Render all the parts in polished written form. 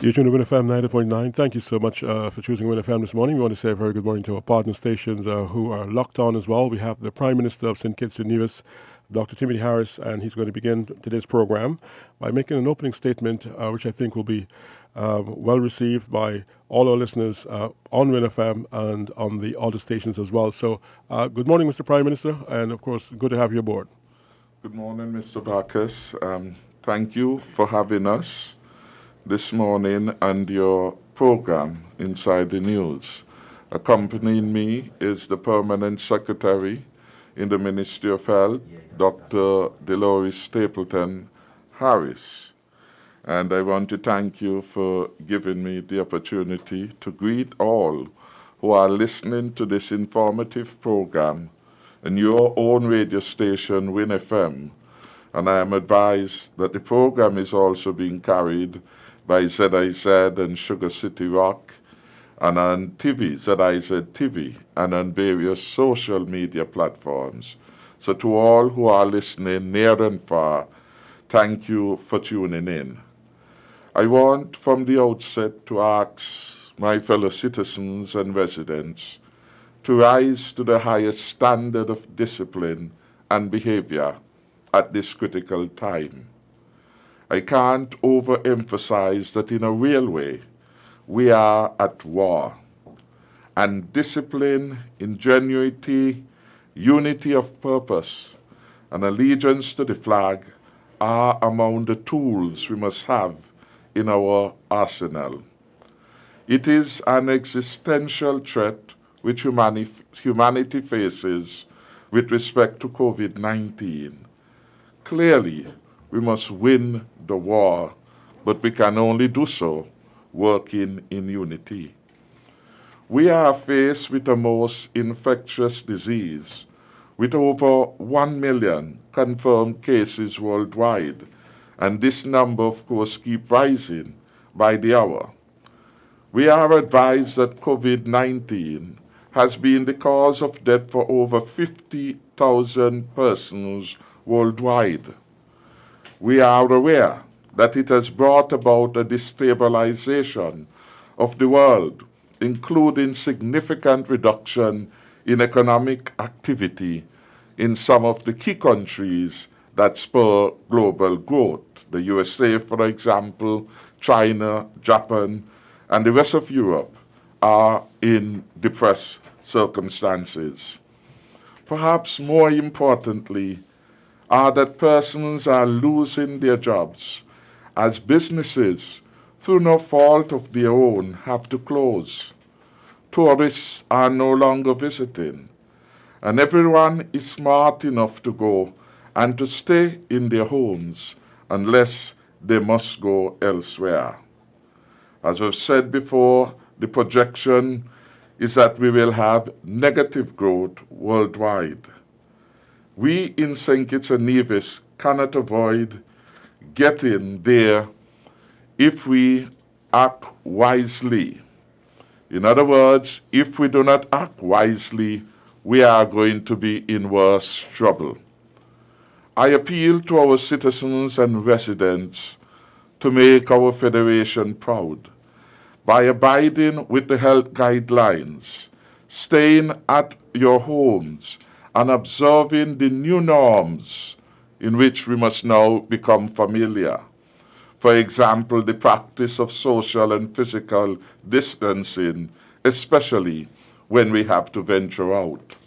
You're tuned to Win FM 90.9. Thank you so much for choosing Win FM this morning. We want to say a very good morning to our partner stations who are locked on as well. We have the Prime Minister of St. Kitts and Nevis, Dr. Timothy-Harris, and he's going to begin today's program by making an opening statement, which I think will be well received by all our listeners on Win FM and on the other stations as well. So, good morning, Mr. Prime Minister, and of course, good to have you aboard. Good morning, Mr. Bacchus. Thank you for having us this morning and your program, Inside the News. Accompanying me is the Permanent Secretary in the Ministry of Health, Dr. Delores Stapleton-Harris. And I want to thank you for giving me the opportunity to greet all who are listening to this informative program on your own radio station, Win FM. And I am advised that the program is also being carried by ZIZ and Sugar City Rock, and on TV, ZIZ TV, and on various social media platforms. So to all who are listening near and far, thank you for tuning in. I want from the outset to ask my fellow citizens and residents to rise to the highest standard of discipline and behavior at this critical time. I can't overemphasize that in a real way, we are at war. And discipline, ingenuity, unity of purpose, and allegiance to the flag are among the tools we must have in our arsenal. It is an existential threat which humanity faces with respect to COVID-19. Clearly, we must win the war, but we can only do so working in unity. We are faced with a most infectious disease, with over 1 million confirmed cases worldwide, and this number, of course, keeps rising by the hour. We are advised that COVID-19 has been the cause of death for over 50,000 persons worldwide. We are aware that it has brought about a destabilization of the world, including significant reduction in economic activity in some of the key countries that spur global growth. The USA, for example, China, Japan, and the rest of Europe are in depressed circumstances. Perhaps more importantly, are that persons are losing their jobs as businesses, through no fault of their own, have to close. Tourists are no longer visiting, and everyone is smart enough to go and to stay in their homes unless they must go elsewhere. As I've said before, the projection is that we will have negative growth worldwide. We in St. Kitts and Nevis cannot avoid getting there if we act wisely. In other words, if we do not act wisely, we are going to be in worse trouble. I appeal to our citizens and residents to make our Federation proud by abiding with the health guidelines, staying at your homes, and observing the new norms in which we must now become familiar. For example, the practice of social and physical distancing, especially when we have to venture out.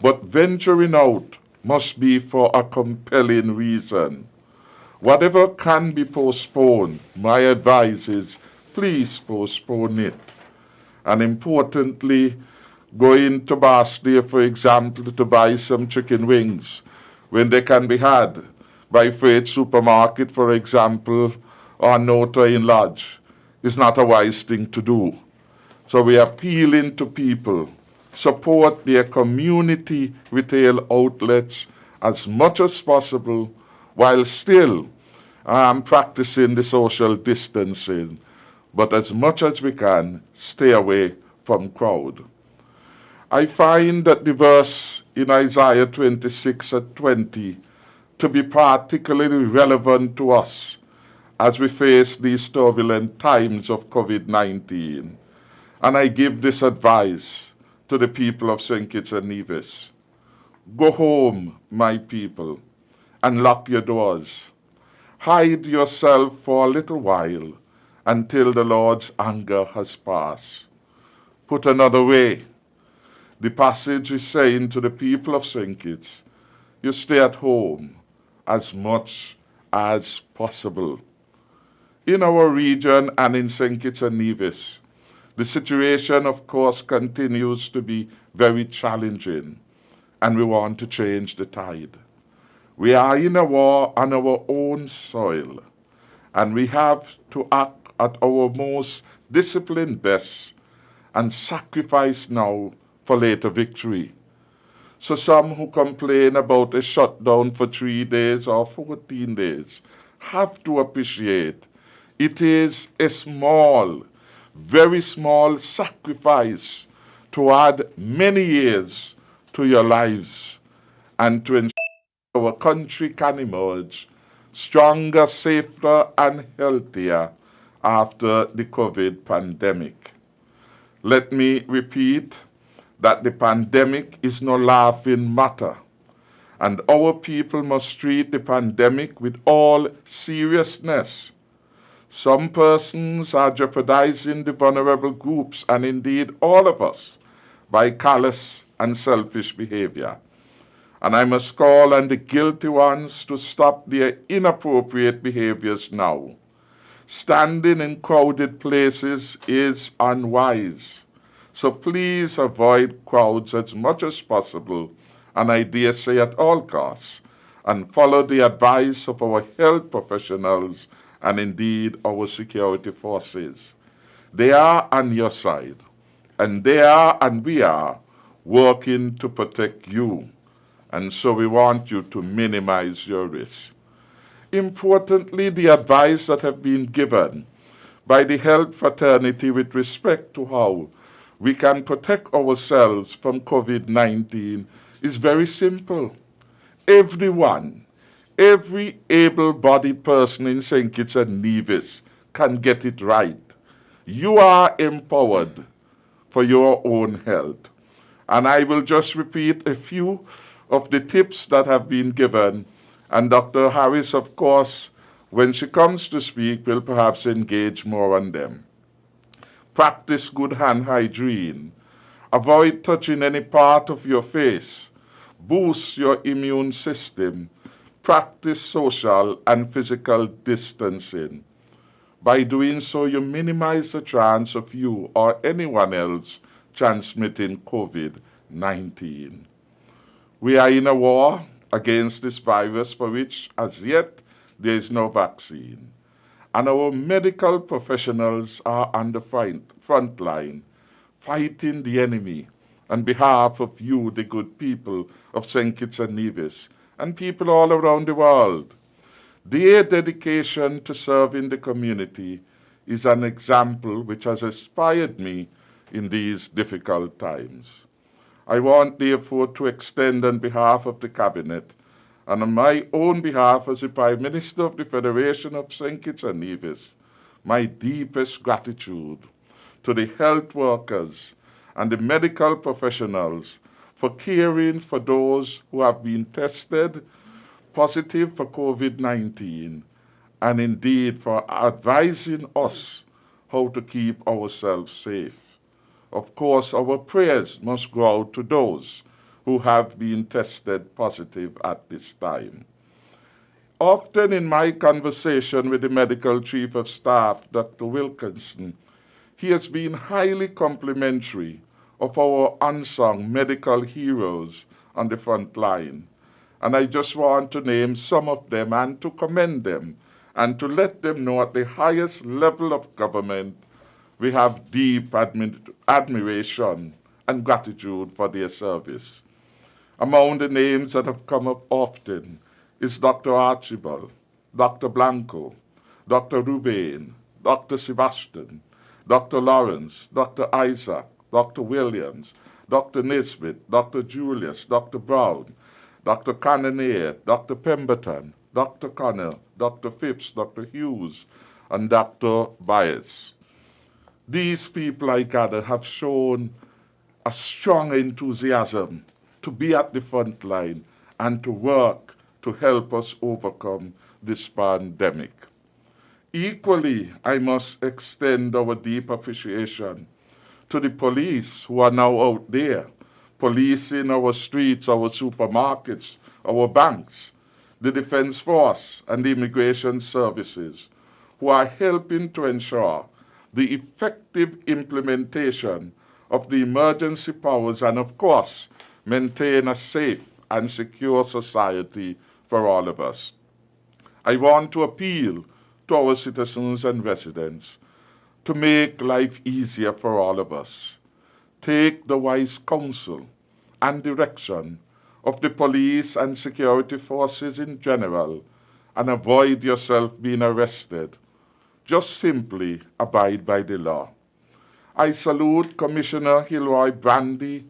But venturing out must be for a compelling reason. Whatever can be postponed, my advice is please postpone it. And importantly, going to Barstow, for example, to buy some chicken wings when they can be had by Freight Supermarket, for example, or Notain Lodge is not a wise thing to do. So we are appealing to people, support their community retail outlets as much as possible while still practicing the social distancing, but as much as we can, stay away from crowd. I find that the verse in Isaiah 26:20 to be particularly relevant to us as we face these turbulent times of COVID-19. And I give this advice to the people of St. Kitts and Nevis. Go home, my people, and lock your doors. Hide yourself for a little while until the Lord's anger has passed. Put another way, the passage is saying to the people of St. Kitts, you stay at home as much as possible. In our region and in St. Kitts and Nevis, the situation, of course, continues to be very challenging, and we want to change the tide. We are in a war on our own soil, and we have to act at our most disciplined best and sacrifice now for later victory. So some who complain about a shutdown for 3 days or 14 days have to appreciate it is a small, very small sacrifice to add many years to your lives and to ensure our country can emerge stronger, safer, and healthier after the COVID pandemic. Let me repeat that the pandemic is no laughing matter, and our people must treat the pandemic with all seriousness. Some persons are jeopardizing the vulnerable groups, and indeed all of us, by callous and selfish behavior. And I must call on the guilty ones to stop their inappropriate behaviors now. Standing in crowded places is unwise. So please avoid crowds as much as possible, and I dare say at all costs, and follow the advice of our health professionals and indeed our security forces. They are on your side, and they are and we are working to protect you. And so we want you to minimize your risk. Importantly, the advice that have been given by the health fraternity with respect to how we can protect ourselves from COVID-19 is very simple. Everyone, every able-bodied person in St. Kitts and Nevis can get it right. You are empowered for your own health. And I will just repeat a few of the tips that have been given. And Dr. Harris, of course, when she comes to speak, will perhaps engage more on them. Practice good hand hygiene. Avoid touching any part of your face. Boost your immune system. Practice social and physical distancing. By doing so, you minimize the chance of you or anyone else transmitting COVID-19. We are in a war against this virus for which, as yet, there is no vaccine. And our medical professionals are on the front line, fighting the enemy on behalf of you, the good people of St. Kitts and Nevis, and people all around the world. Their dedication to serving the community is an example which has inspired me in these difficult times. I want, therefore, to extend on behalf of the Cabinet and on my own behalf as the Prime Minister of the Federation of St. Kitts and Nevis, my deepest gratitude to the health workers and the medical professionals for caring for those who have been tested positive for COVID-19, and indeed for advising us how to keep ourselves safe. Of course, our prayers must go out to those who have been tested positive at this time. Often in my conversation with the Medical Chief of Staff, Dr. Wilkinson, he has been highly complimentary of our unsung medical heroes on the front line. And I just want to name some of them and to commend them and to let them know at the highest level of government we have deep admiration and gratitude for their service. Among the names that have come up often is Dr. Archibald, Dr. Blanco, Dr. Rubain, Dr. Sebastian, Dr. Lawrence, Dr. Isaac, Dr. Williams, Dr. Nisbet, Dr. Julius, Dr. Brown, Dr. Cannonier, Dr. Pemberton, Dr. Connell, Dr. Phipps, Dr. Hughes, and Dr. Byers. These people, I gather, have shown a strong enthusiasm to be at the front line and to work to help us overcome this pandemic. Equally, I must extend our deep appreciation to the police who are now out there, policing our streets, our supermarkets, our banks, the Defense Force and the Immigration Services, who are helping to ensure the effective implementation of the emergency powers and, of course, maintain a safe and secure society for all of us. I want to appeal to our citizens and residents to make life easier for all of us. Take the wise counsel and direction of the police and security forces in general and avoid yourself being arrested. Just simply abide by the law. I salute Commissioner Hilroy Brandy,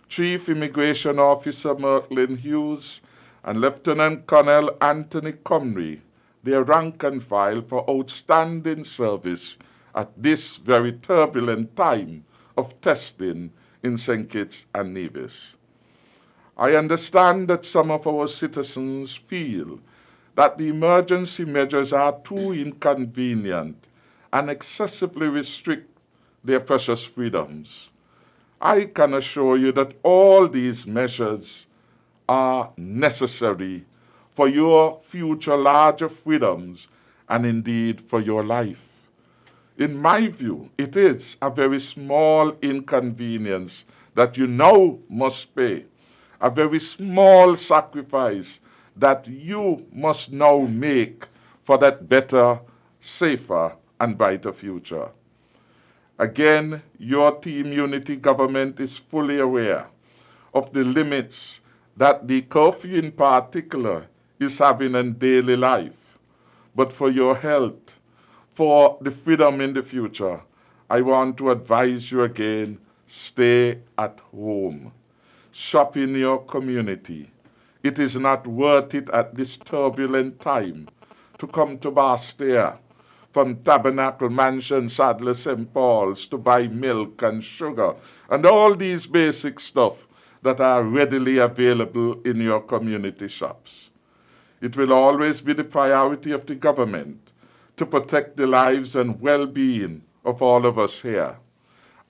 Chief Immigration Officer Merklin Hughes, and Lieutenant Colonel Anthony Comrie, their rank and file, for outstanding service at this very turbulent time of testing in St. Kitts and Nevis. I understand that some of our citizens feel that the emergency measures are too inconvenient and excessively restrict their precious freedoms. I can assure you that all these measures are necessary for your future larger freedoms and indeed for your life. In my view, it is a very small inconvenience that you now must pay, a very small sacrifice that you must now make for that better, safer, and brighter future. Again, your Team Unity government is fully aware of the limits that the curfew in particular is having in daily life. But for your health, for the freedom in the future, I want to advise you again, stay at home. Shop in your community. It is not worth it at this turbulent time to come to Bastia from Tabernacle Mansion, Sadler St. Paul's to buy milk and sugar and all these basic stuff that are readily available in your community shops. It will always be the priority of the government to protect the lives and well-being of all of us here.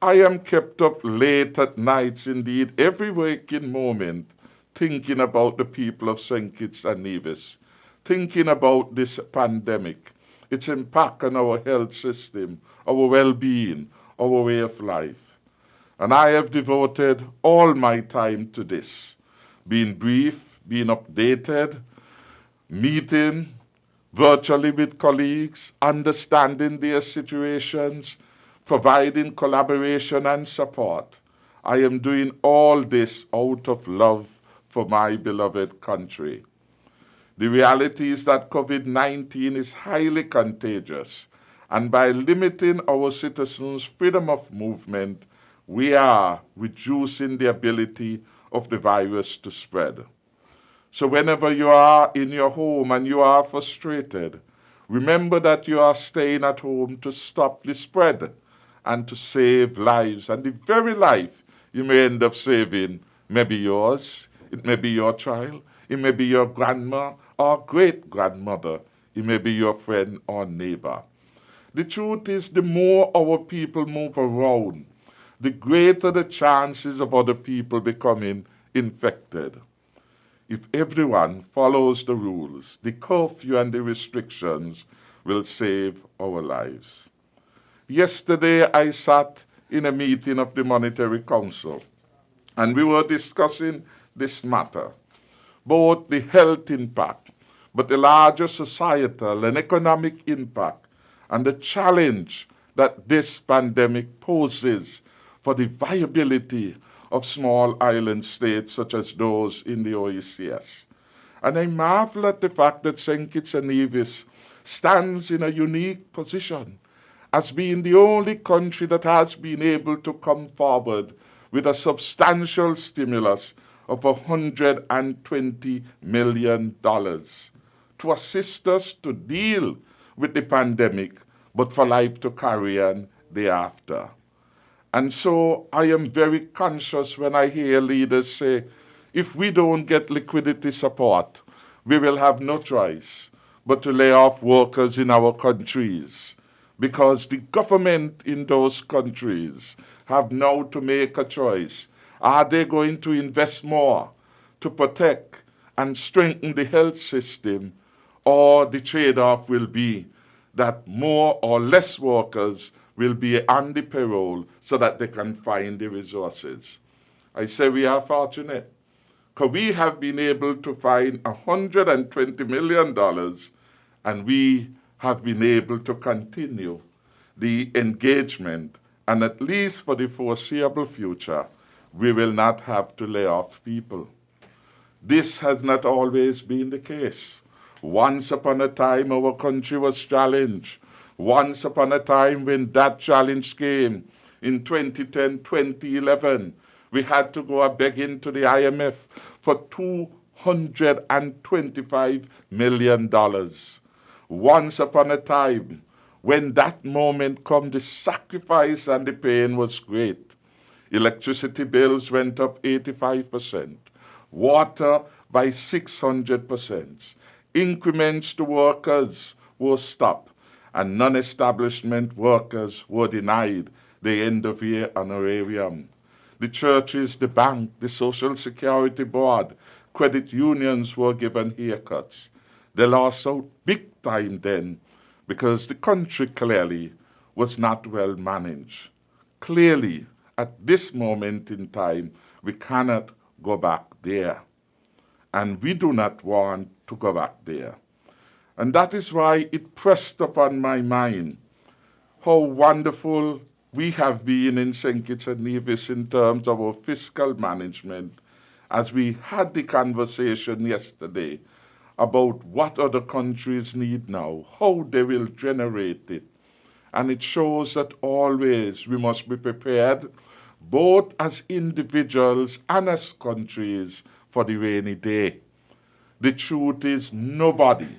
I am kept up late at nights, indeed, every waking moment, thinking about the people of St. Kitts and Nevis, thinking about this pandemic, its impact on our health system, our well-being, our way of life. And I have devoted all my time to this, being brief, being updated, meeting virtually with colleagues, understanding their situations, providing collaboration and support. I am doing all this out of love for my beloved country. The reality is that COVID-19 is highly contagious, and by limiting our citizens' freedom of movement, we are reducing the ability of the virus to spread. So whenever you are in your home and you are frustrated, remember that you are staying at home to stop the spread and to save lives. And the very life you may end up saving may be yours, it may be your child, it may be your grandma or great-grandmother, it may be your friend or neighbor. The truth is, the more our people move around, the greater the chances of other people becoming infected. If everyone follows the rules, the curfew and the restrictions will save our lives. Yesterday, I sat in a meeting of the Monetary Council, and we were discussing this matter, both the health impact, but the larger societal and economic impact, and the challenge that this pandemic poses for the viability of small island states such as those in the OECS. And I marvel at the fact that St. Kitts and Nevis stands in a unique position as being the only country that has been able to come forward with a substantial stimulus of $120 million to assist us to deal with the pandemic, but for life to carry on thereafter. And so I am very conscious when I hear leaders say, if we don't get liquidity support, we will have no choice but to lay off workers in our countries, because the government in those countries have now to make a choice. Are they going to invest more to protect and strengthen the health system, or the trade-off will be that more or less workers will be on the payroll so that they can find the resources? I say we are fortunate, because we have been able to find $120 million, and we have been able to continue the engagement, and at least for the foreseeable future, we will not have to lay off people. This has not always been the case. Once upon a time, our country was challenged. Once upon a time, when that challenge came in 2010, 2011, we had to go begging to the IMF for $225 million. Once upon a time, when that moment came, the sacrifice and the pain was great. Electricity bills went up 85%, water by 600%. Increments to workers were stopped, and non-establishment workers were denied the end-of-year honorarium. The churches, the bank, the Social Security Board, credit unions were given haircuts. They lost out big time then, because the country clearly was not well managed. Clearly, at this moment in time, we cannot go back there. And we do not want to go back there. And that is why it pressed upon my mind how wonderful we have been in St. Kitts and Nevis in terms of our fiscal management, as we had the conversation yesterday about what other countries need now, how they will generate it. And it shows that always we must be prepared, both as individuals and as countries, for the rainy day. The truth is, nobody,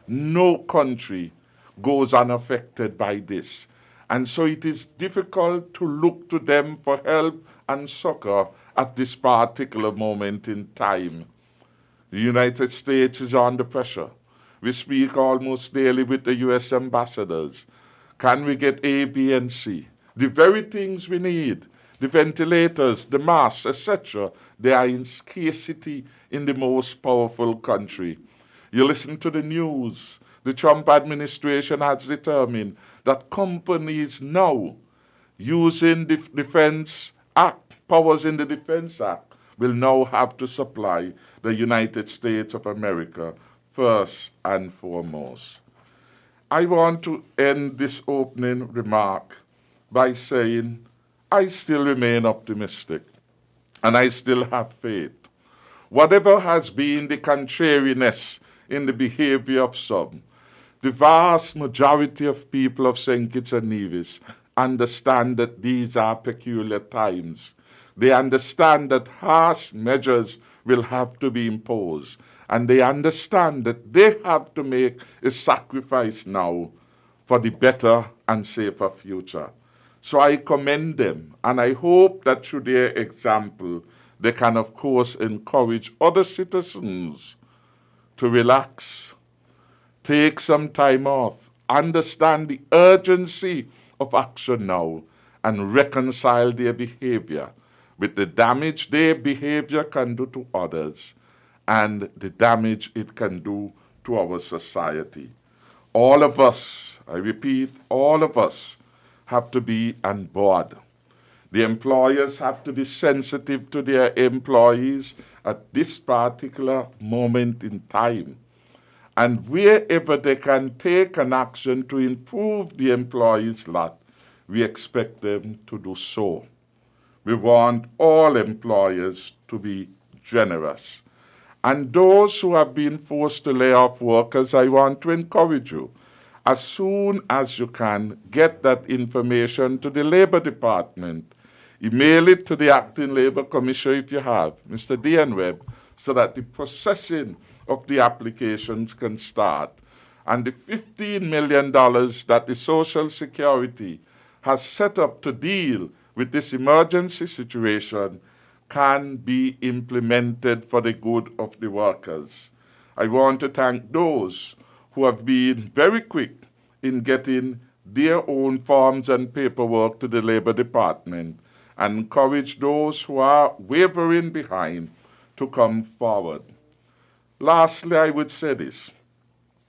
no country goes unaffected by this. And so it is difficult to look to them for help and succor at this particular moment in time. The United States is under pressure. We speak almost daily with the U.S. ambassadors. Can we get A, B, and C? The very things we need, the ventilators, the masks, etc., they are in scarcity in the most powerful country. You listen to the news. The Trump administration has determined that companies now, using the Defense Act, powers in the Defense Act, will now have to supply the United States of America first and foremost. I want to end this opening remark by saying I still remain optimistic, and I still have faith. Whatever has been the contrariness in the behavior of some, the vast majority of people of St. Kitts and Nevis understand that these are peculiar times. They understand that harsh measures will have to be imposed, and they understand that they have to make a sacrifice now for the better and safer future. So I commend them, and I hope that through their example, they can, of course, encourage other citizens to relax, take some time off, understand the urgency of action now, and reconcile their behavior with the damage their behavior can do to others and the damage it can do to our society. All of us, I repeat, all of us have to be on board. The employers have to be sensitive to their employees at this particular moment in time. And wherever they can take an action to improve the employees' lot, we expect them to do so. We want all employers to be generous. And those who have been forced to lay off workers, I want to encourage you, as soon as you can, get that information to the Labor Department. Email it to the Acting Labor Commissioner if you have, Mr. D.N. Webb, so that the processing of the applications can start. And the $15 million that the Social Security has set up to deal with this emergency situation can be implemented for the good of the workers. I want to thank those who have been very quick in getting their own forms and paperwork to the Labor Department, and encourage those who are wavering behind to come forward. Lastly, I would say this,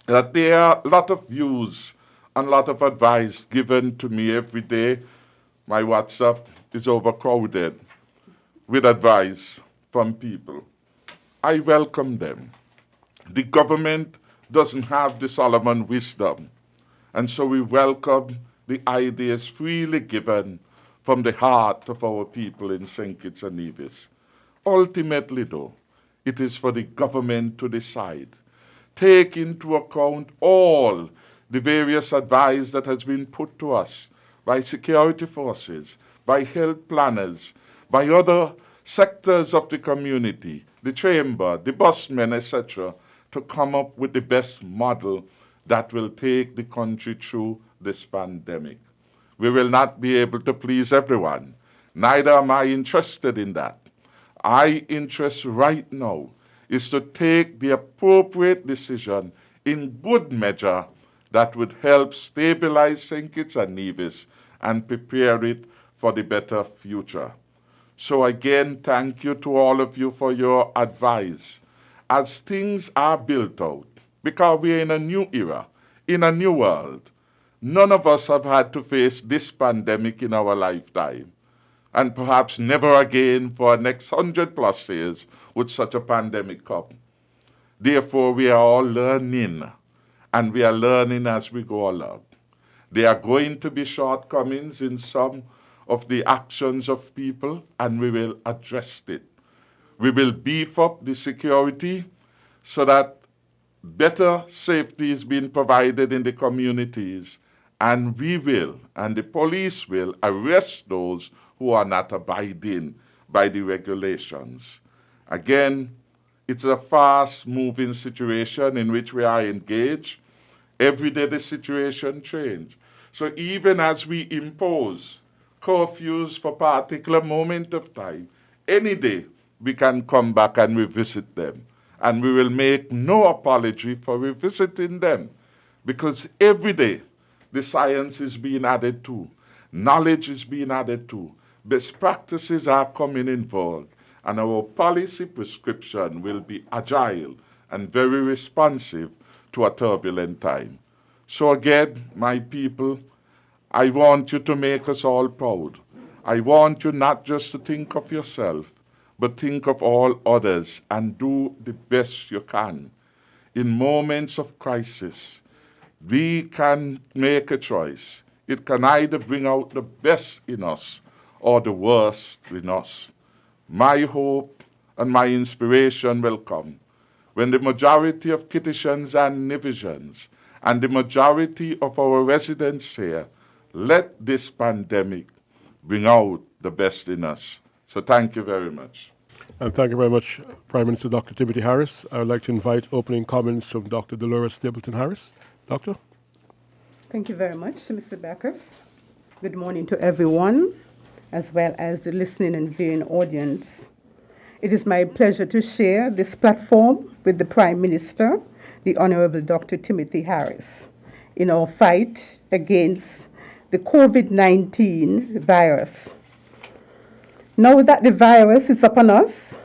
that there are a lot of views and a lot of advice given to me every day. My WhatsApp is overcrowded with advice from people. I welcome them. The government doesn't have the Solomon wisdom, and so we welcome the ideas freely given from the heart of our people in St. Kitts and Nevis. Ultimately, though, it is for the government to decide. Take into account all the various advice that has been put to us by security forces, by health planners, by other sectors of the community, the chamber, the busmen, etc., to come up with the best model that will take the country through this pandemic. We will not be able to please everyone. Neither am I interested in that. My interest right now is to take the appropriate decision in good measure that would help stabilize St. Kitts and Nevis and prepare it for the better future. So again, thank you to all of you for your advice. As things are built out, because we are in a new era, in a new world, none of us have had to face this pandemic in our lifetime. And perhaps never again for the next 100+ years would such a pandemic come. Therefore, we are all learning, and we are learning as we go along. There are going to be shortcomings in some of the actions of people, and we will address it. We will beef up the security so that better safety is being provided in the communities, and we will, and the police will, arrest those who are not abiding by the regulations. Again, it's a fast-moving situation in which we are engaged. Every day the situation changes. So even as we impose curfews for a particular moment of time, any day we can come back and revisit them. And we will make no apology for revisiting them, because every day the science is being added to, knowledge is being added to, best practices are coming in vogue, and our policy prescription will be agile and very responsive to a turbulent time. So again, my people, I want you to make us all proud. I want you not just to think of yourself, but think of all others and do the best you can. In moments of crisis, we can make a choice. It can either bring out the best in us or the worst in us. My hope and my inspiration will come when the majority of Kittitians and Nivisians and the majority of our residents here let this pandemic bring out the best in us. So thank you very much. And thank you very much, Prime Minister Dr. Timothy Harris. I would like to invite opening comments from Dr. Delores Stapleton-Harris. Doctor? Thank you very much, Mr. Backus. Good morning to everyone, as well as the listening and viewing audience. It is my pleasure to share this platform with the Prime Minister, the Honorable Dr. Timothy Harris, in our fight against the COVID-19 virus. Now that the virus is upon us,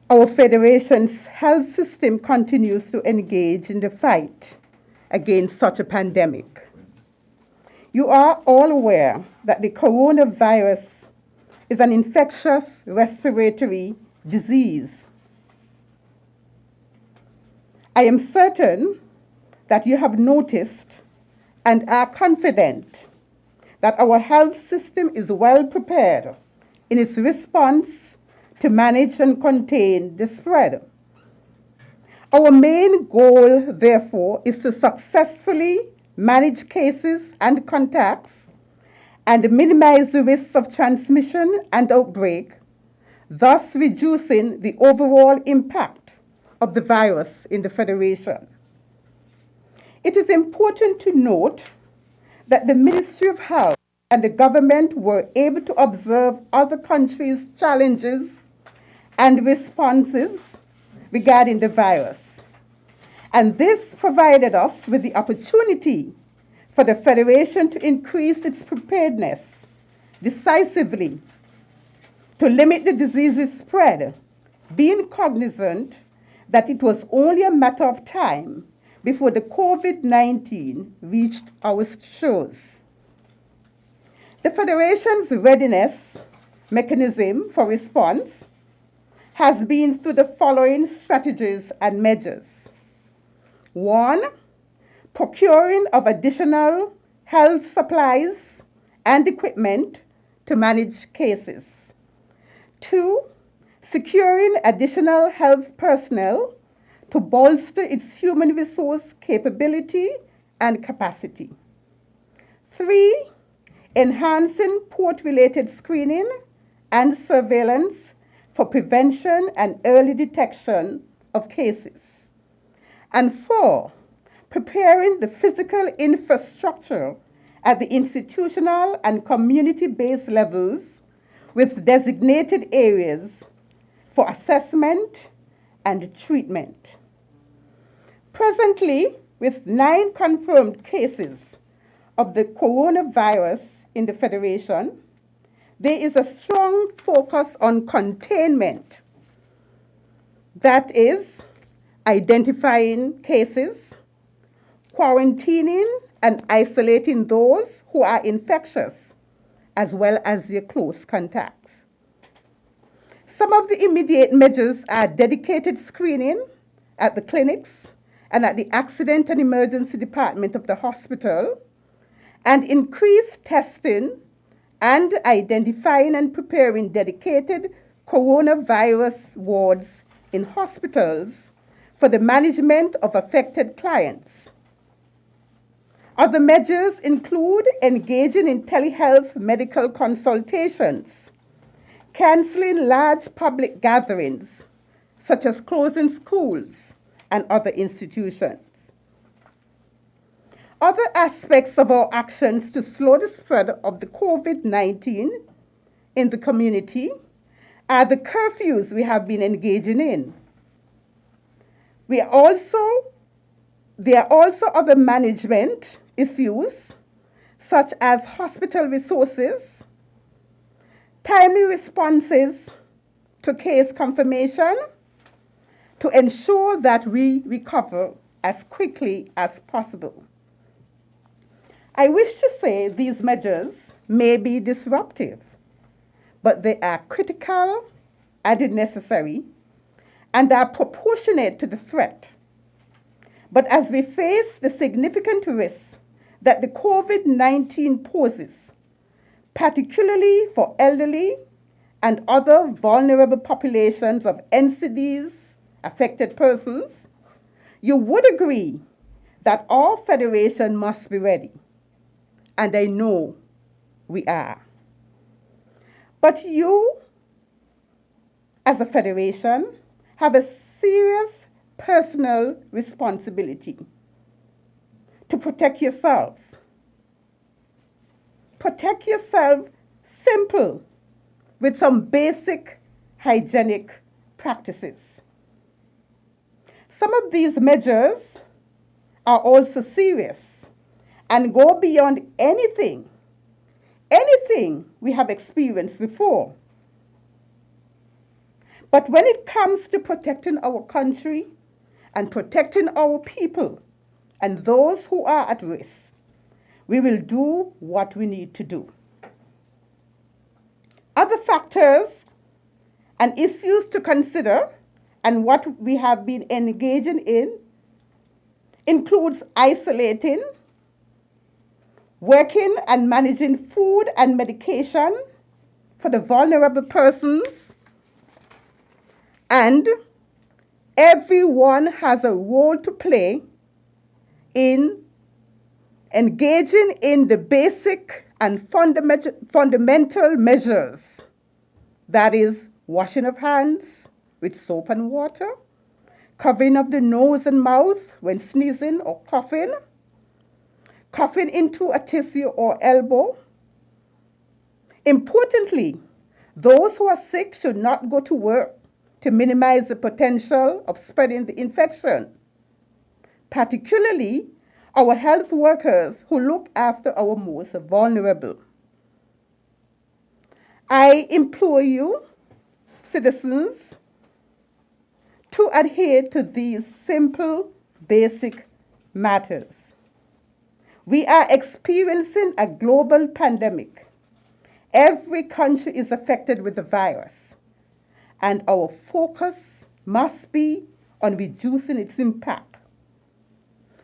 our Federation's health system continues to engage in the fight against such a pandemic. You are all aware that the coronavirus is an infectious respiratory disease. I am certain that you have noticed and are confident that our health system is well prepared in its response to manage and contain the spread. Our main goal, therefore, is to successfully manage cases and contacts and minimize the risks of transmission and outbreak, thus reducing the overall impact of the virus in the Federation. It is important to note that the Ministry of Health and the government were able to observe other countries' challenges and responses regarding the virus. And this provided us with the opportunity for the Federation to increase its preparedness decisively to limit the disease's spread, being cognizant that it was only a matter of time before the COVID-19 reached our shores. The Federation's readiness mechanism for response has been through the following strategies and measures. 1, procuring of additional health supplies and equipment to manage cases. 2, securing additional health personnel to bolster its human resource capability and capacity. 3, enhancing port-related screening and surveillance for prevention and early detection of cases. And 4, preparing the physical infrastructure at the institutional and community-based levels with designated areas for assessment and treatment. Presently, with 9 confirmed cases of the coronavirus in the Federation, there is a strong focus on containment. That is, identifying cases, quarantining and isolating those who are infectious, as well as their close contacts. Some of the immediate measures are dedicated screening at the clinics and at the Accident and Emergency Department of the hospital, and increased testing and identifying and preparing dedicated coronavirus wards in hospitals for the management of affected clients. Other measures include engaging in telehealth medical consultations, canceling large public gatherings, such as closing schools and other institutions. Other aspects of our actions to slow the spread of the COVID-19 in the community are the curfews we have been engaging in. There are also other management issues, such as hospital resources, timely responses to case confirmation, to ensure that we recover as quickly as possible. I wish to say these measures may be disruptive, but they are critical and necessary and are proportionate to the threat. But as we face the significant risks that the COVID-19 poses, particularly for elderly and other vulnerable populations of NCDs affected persons, you would agree that our Federation must be ready. And I know we are. But you, as a Federation, have a serious personal responsibility to protect yourself. Protect yourself simple with some basic hygienic practices. Some of these measures are also serious and go beyond anything we have experienced before. But when it comes to protecting our country and protecting our people and those who are at risk, we will do what we need to do. Other factors and issues to consider and what we have been engaging in includes isolating, working and managing food and medication for the vulnerable persons, and everyone has a role to play in engaging in the basic and fundamental measures, that is, washing of hands with soap and water, covering of the nose and mouth when sneezing or coughing, coughing into a tissue or elbow. Importantly, those who are sick should not go to work to minimize the potential of spreading the infection, particularly our health workers who look after our most vulnerable. I implore you, citizens, to adhere to these simple, basic matters. We are experiencing a global pandemic. Every country is affected with the virus, and our focus must be on reducing its impact.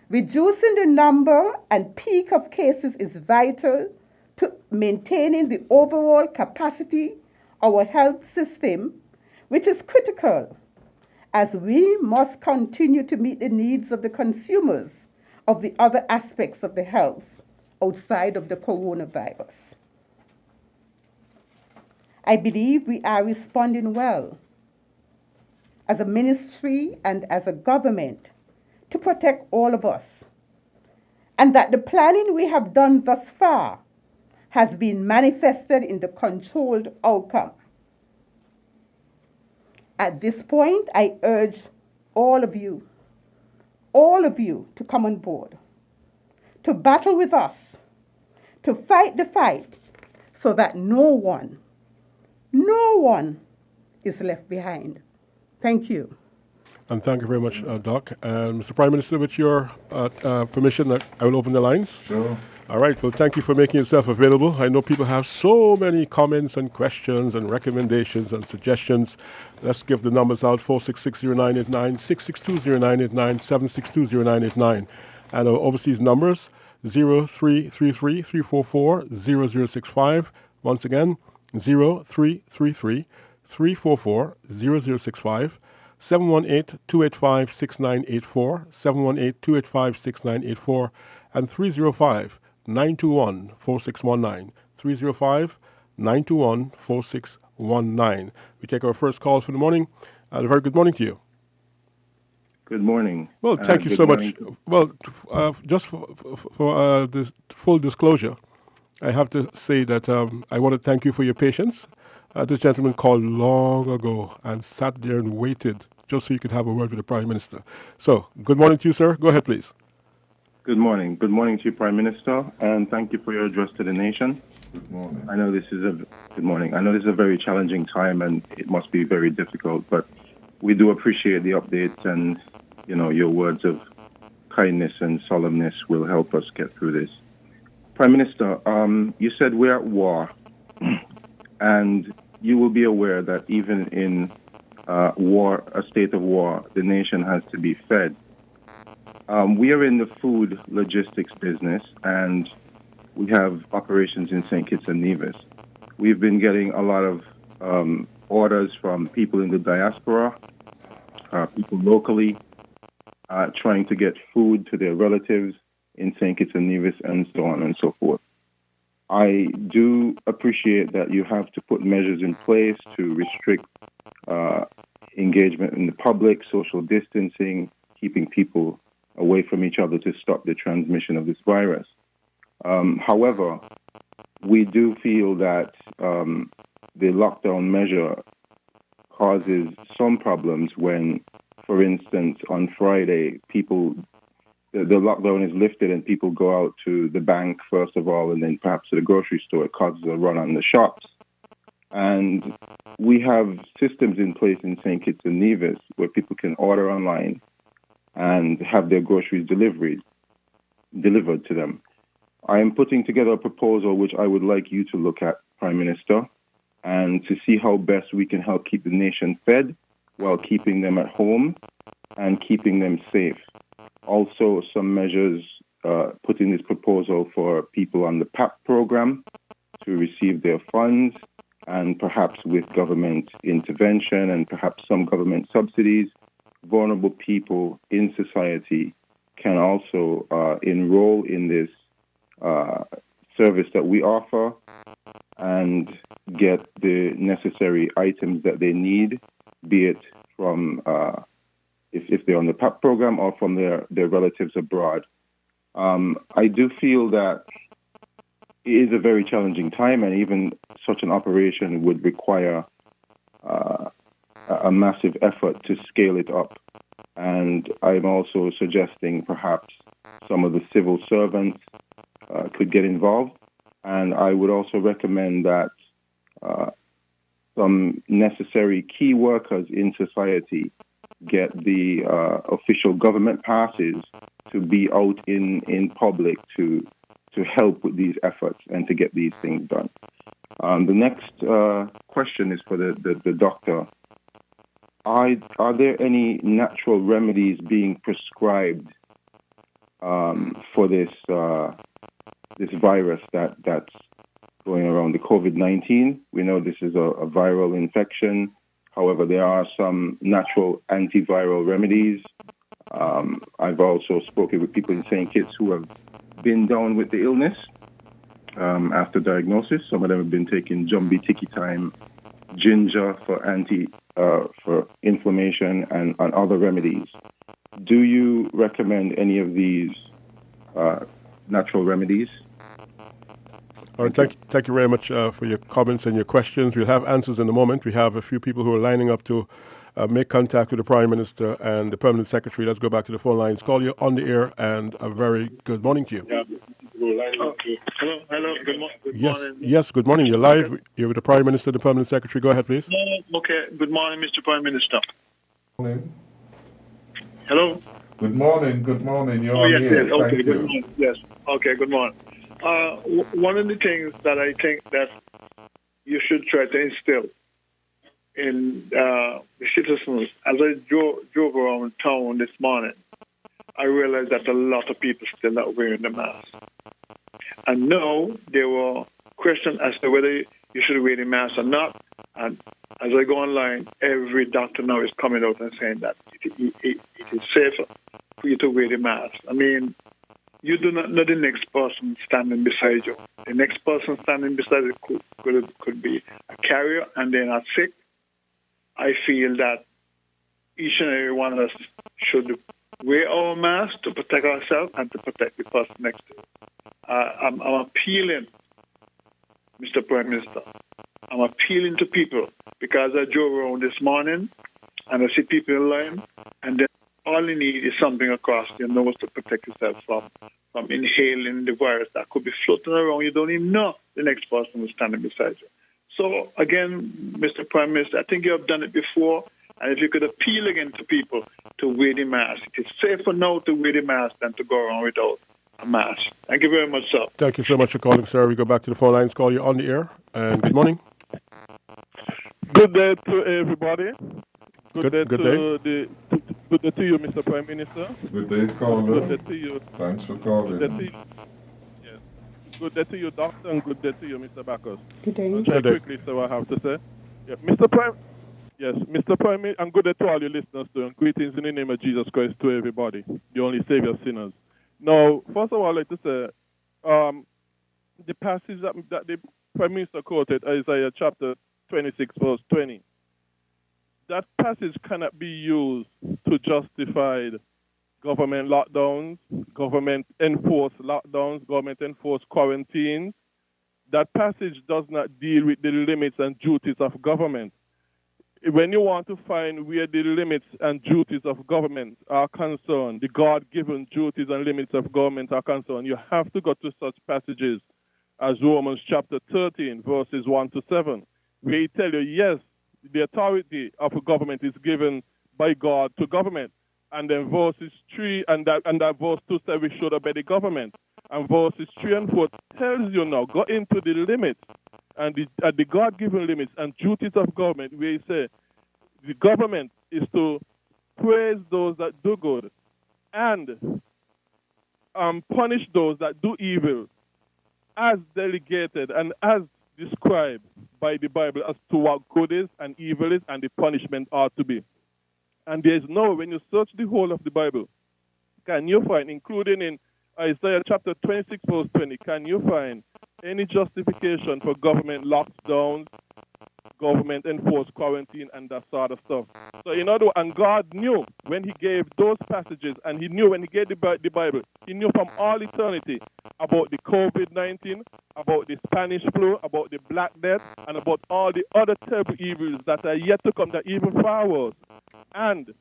Reducing the number and peak of cases is vital to maintaining the overall capacity of our health system, which is critical, as we must continue to meet the needs of the consumers of the other aspects of the health outside of the coronavirus. I believe we are responding well as a ministry and as a government to protect all of us, and that the planning we have done thus far has been manifested in the controlled outcome. At this point, I urge all of you to come on board, to battle with us, to fight the fight so that no one is left behind. Thank you. And thank you very much, Doc. And Mr. Prime Minister, with your permission, I will open the lines. Sure. All right. Well, thank you for making yourself available. I know people have so many comments and questions and recommendations and suggestions. Let's give the numbers out: 4660989, 6620989, 7620989. And our overseas numbers: 0333 344 0065. Once again, 0333 344 0065. 718-285-6984, 718-285-6984, and 305-921-4619, 305-921-4619. We take our first call for the morning. A very good morning to you. Good morning. Well, thank you so much. Well, just for the full disclosure, I have to say that I want to thank you for your patience. This gentleman called long ago and sat there and waited just so you could have a word with the Prime Minister. So, good morning to you, sir. Go ahead, please. Good morning. Good morning to you, Prime Minister, and thank you for your address to the nation. Good morning. I know this is a very challenging time, and it must be very difficult. But we do appreciate the updates, and your words of kindness and solemnness will help us get through this. Prime Minister, you said we're at war, and you will be aware that even in a state of war, the nation has to be fed. We are in the food logistics business, and we have operations in St. Kitts and Nevis. We've been getting a lot of orders from people in the diaspora, people locally, trying to get food to their relatives in St. Kitts and Nevis, and so on and so forth. I do appreciate that you have to put measures in place to restrict engagement in the public, social distancing, keeping people away from each other to stop the transmission of this virus. However, we do feel that the lockdown measure causes some problems when, for instance, on Friday, the lockdown is lifted and people go out to the bank, first of all, and then perhaps to the grocery store. It causes a run on the shops. And we have systems in place in St. Kitts and Nevis where people can order online and have their groceries delivered to them. I am putting together a proposal which I would like you to look at, Prime Minister, and to see how best we can help keep the nation fed while keeping them at home and keeping them safe. Also, some measures put in this proposal for people on the PAP program to receive their funds, and perhaps with government intervention and perhaps some government subsidies, vulnerable people in society can also enroll in this service that we offer and get the necessary items that they need, be it from if they're on the PAP program or from their relatives abroad. I do feel that it is a very challenging time, and even such an operation would require a massive effort to scale it up. And I'm also suggesting perhaps some of the civil servants could get involved. And I would also recommend that some necessary key workers in society get the official government passes to be out in public to help with these efforts and to get these things done. The next question is for the doctor. Are there any natural remedies being prescribed for this virus that's going around, the COVID-19? We know this is a viral infection. However, there are some natural antiviral remedies. I've also spoken with people in St. Kitts who have been down with the illness after diagnosis. Some of them have been taking Jumbi Tiki Time, ginger for inflammation, and other remedies. Do you recommend any of these natural remedies? All right, thank you very much for your comments and your questions. We'll have answers in a moment. We have a few people who are lining up to make contact with the Prime Minister and the Permanent Secretary. Let's go back to the phone lines. Call you on the air, and a very good morning to you. Yeah. Hello, good morning. Yes, good morning. You're live. You're with the Prime Minister, the Permanent Secretary. Go ahead, please. Okay, good morning, Mr. Prime Minister. Morning. Hello? Good morning. You're on yes, here. yes. Okay, Thank good you. morning. Yes. Okay, good morning. One of the things that I think that you should try to instill in the citizens, as I drove around town this morning, I realized that a lot of people still not wearing the mask. And now there were questions as to whether you should wear the mask or not. And as I go online, every doctor now is coming out and saying that it is safer for you to wear the mask. I mean, you do not know the next person standing beside you. The next person standing beside you could be a carrier and they're not sick. I feel that each and every one of us should wear our mask to protect ourselves and to protect the person next to us. I'm appealing, Mr. Prime Minister. I'm appealing to people because I drove around this morning and I see people in line, and then all you need is something across your nose to protect yourself from inhaling the virus that could be floating around. You don't even know the next person who's standing beside you. So again, Mr. Prime Minister, I think you have done it before, and if you could appeal again to people to wear the mask. It is safer now to wear the mask than to go around without a mask. Thank you very much, sir. Thank you so much for calling, sir. We go back to the phone lines. Call you on the air, and good morning. Good day to everybody. Good day. Good day to you, Mr. Prime Minister. Good day, caller. Good day to you. Thanks for calling. Good day to you. Yes. Good day to you, Doctor, and good day to you, Mr. Bacchus. Good day. Very quickly, so I have to say. Yeah, Mr. Prime. Yes, Mr. Prime, and good day to all your listeners too. And greetings in the name of Jesus Christ to everybody, the only Savior sinners. Now, first of all, I'd like to say, the passage that the Prime Minister quoted, Isaiah chapter 26, verse 20, that passage cannot be used to justify government lockdowns, government-enforced lockdowns, government-enforced quarantines. That passage does not deal with the limits and duties of government. When you want to find where the limits and duties of government are concerned, the God-given duties and limits of government are concerned, you have to go to such passages as Romans chapter 13, verses 1 to 7, where he tells you, yes, the authority of a government is given by God to government. And then verses 3 and that verse 2 says we should obey the government. And verses 3 and 4 tells you now, go into the limits and the God-given limits and duties of government, where he says the government is to praise those that do good and punish those that do evil, as delegated and as described by the Bible as to what good is and evil is and the punishment ought to be. And there is no, when you search the whole of the Bible, can you find, including in Isaiah chapter 26, verse 20, can you find any justification for government lockdowns, government enforced quarantine and that sort of stuff. So in other words, and God knew when he gave those passages, and he knew when he gave the Bible, he knew from all eternity about the COVID-19, about the Spanish flu, about the Black Death, and about all the other terrible evils that are yet to come, that even far worse. And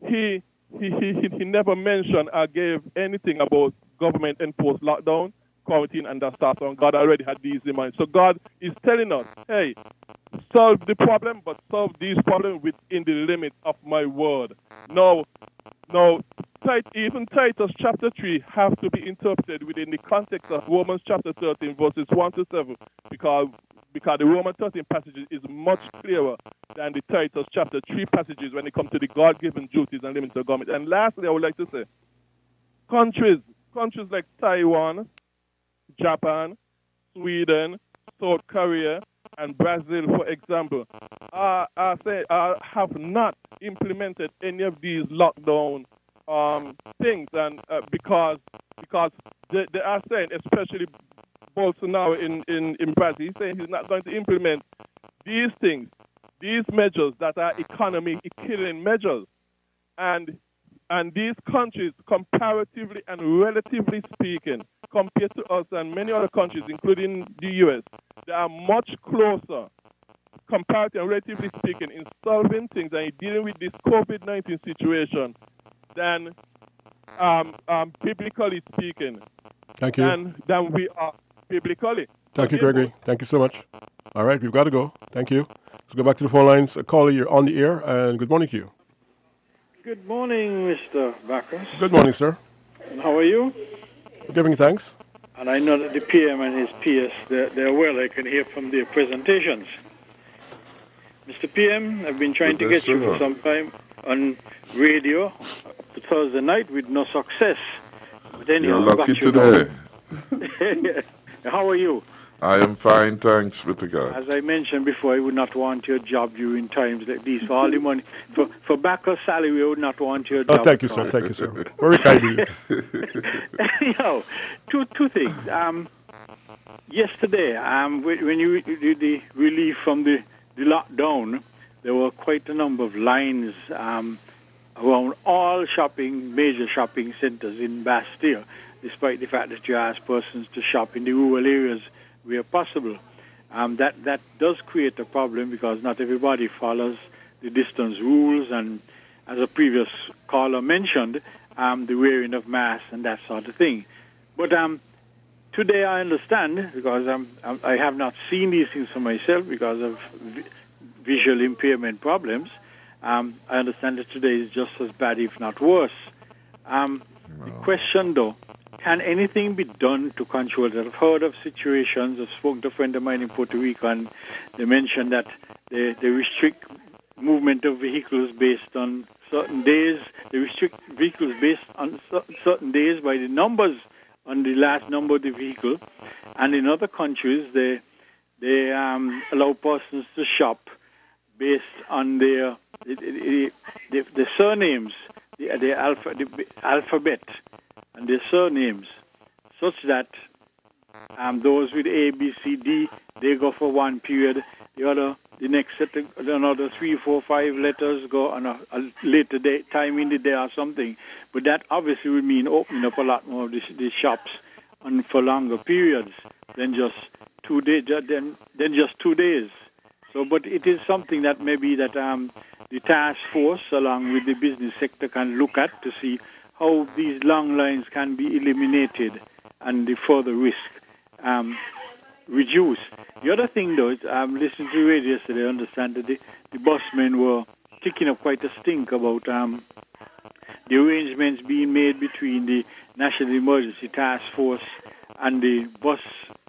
he never mentioned or gave anything about government enforced lockdown, quarantine, and that stuff. And God already had these in mind. So God is telling us, hey, solve the problem, but solve these problems within the limit of my word. Now, even Titus chapter 3 have to be interpreted within the context of Romans chapter 13, verses 1 to 7, because the Roman 13 passage is much clearer than the Titus chapter 3 passages when it comes to the God-given duties and limits of government. And lastly, I would like to say, countries like Taiwan, Japan, Sweden, South Korea, and Brazil, for example, have not implemented any of these lockdown things, and because they are saying, especially Bolsonaro in Brazil, he's saying he's not going to implement these things, these measures that are economy-killing measures, and these countries, comparatively and relatively speaking, compared to us and many other countries, including the U.S., they are much closer, comparatively and relatively speaking, in solving things and dealing with this COVID-19 situation than, biblically speaking, Thank you. than we are biblically. Thank you, Gregory. Thank you so much. All right, we've got to go. Thank you. Let's go back to the phone lines. Caller, you're on the air, and good morning to you. Good morning, Mr. Bacchus. Good morning, sir. And how are you? Giving thanks. And I know that the PM and his PS, they're well. I can hear from their presentations. Mr. PM, I've been trying to get you for some time on radio Thursday night with no success. But anyhow, you're lucky today. How are you? I am fine, thanks, Mr. God. As I mentioned before, I would not want your job during times like these. For all the money, for Bacchus salary, I would not want your job. Oh, thank you, sir. Thank you, sir. Very kind of you. Anyhow, two things. Yesterday, when you did the relief from the lockdown, there were quite a number of lines around all major shopping centres in Bastille, despite the fact that you ask persons to shop in the rural areas where possible. That does create a problem because not everybody follows the distance rules, and as a previous caller mentioned, the wearing of masks and that sort of thing. But today I understand, because I have not seen these things for myself because of visual impairment problems. I understand that today is just as bad, if not worse. The question, though, can anything be done to control that? I've heard of situations. I've spoken to a friend of mine in Puerto Rico, and they mentioned that they restrict movement of vehicles based on certain days. They restrict vehicles based on certain days by the numbers on the last number of the vehicle. And in other countries, they allow persons to shop based on their the surnames, the alphabet, and their surnames, such that those with A, B, C, D, they go for one period. The next set, another 3, 4, 5 letters go on a later time in the day or something. But that obviously would mean opening up a lot more of these shops for longer periods than just 2 days. Than just 2 days. So, but it is something that maybe that the task force, along with the business sector, can look at to see how these long lines can be eliminated and the further risk reduced. The other thing, though, is listening to the radio yesterday, I understand that the busmen were kicking up quite a stink about the arrangements being made between the National Emergency Task Force and the bus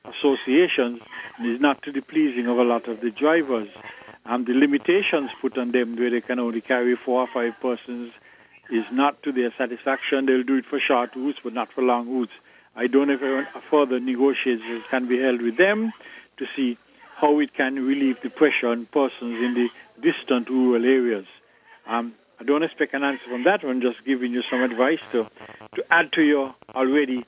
associations is not to the pleasing of a lot of the drivers. The limitations put on them where they can only carry 4 or 5 persons is not to their satisfaction. They'll do it for short routes, but not for long routes. I don't know if further negotiations can be held with them to see how it can relieve the pressure on persons in the distant rural areas. I don't expect an answer from that one, just giving you some advice to add to your already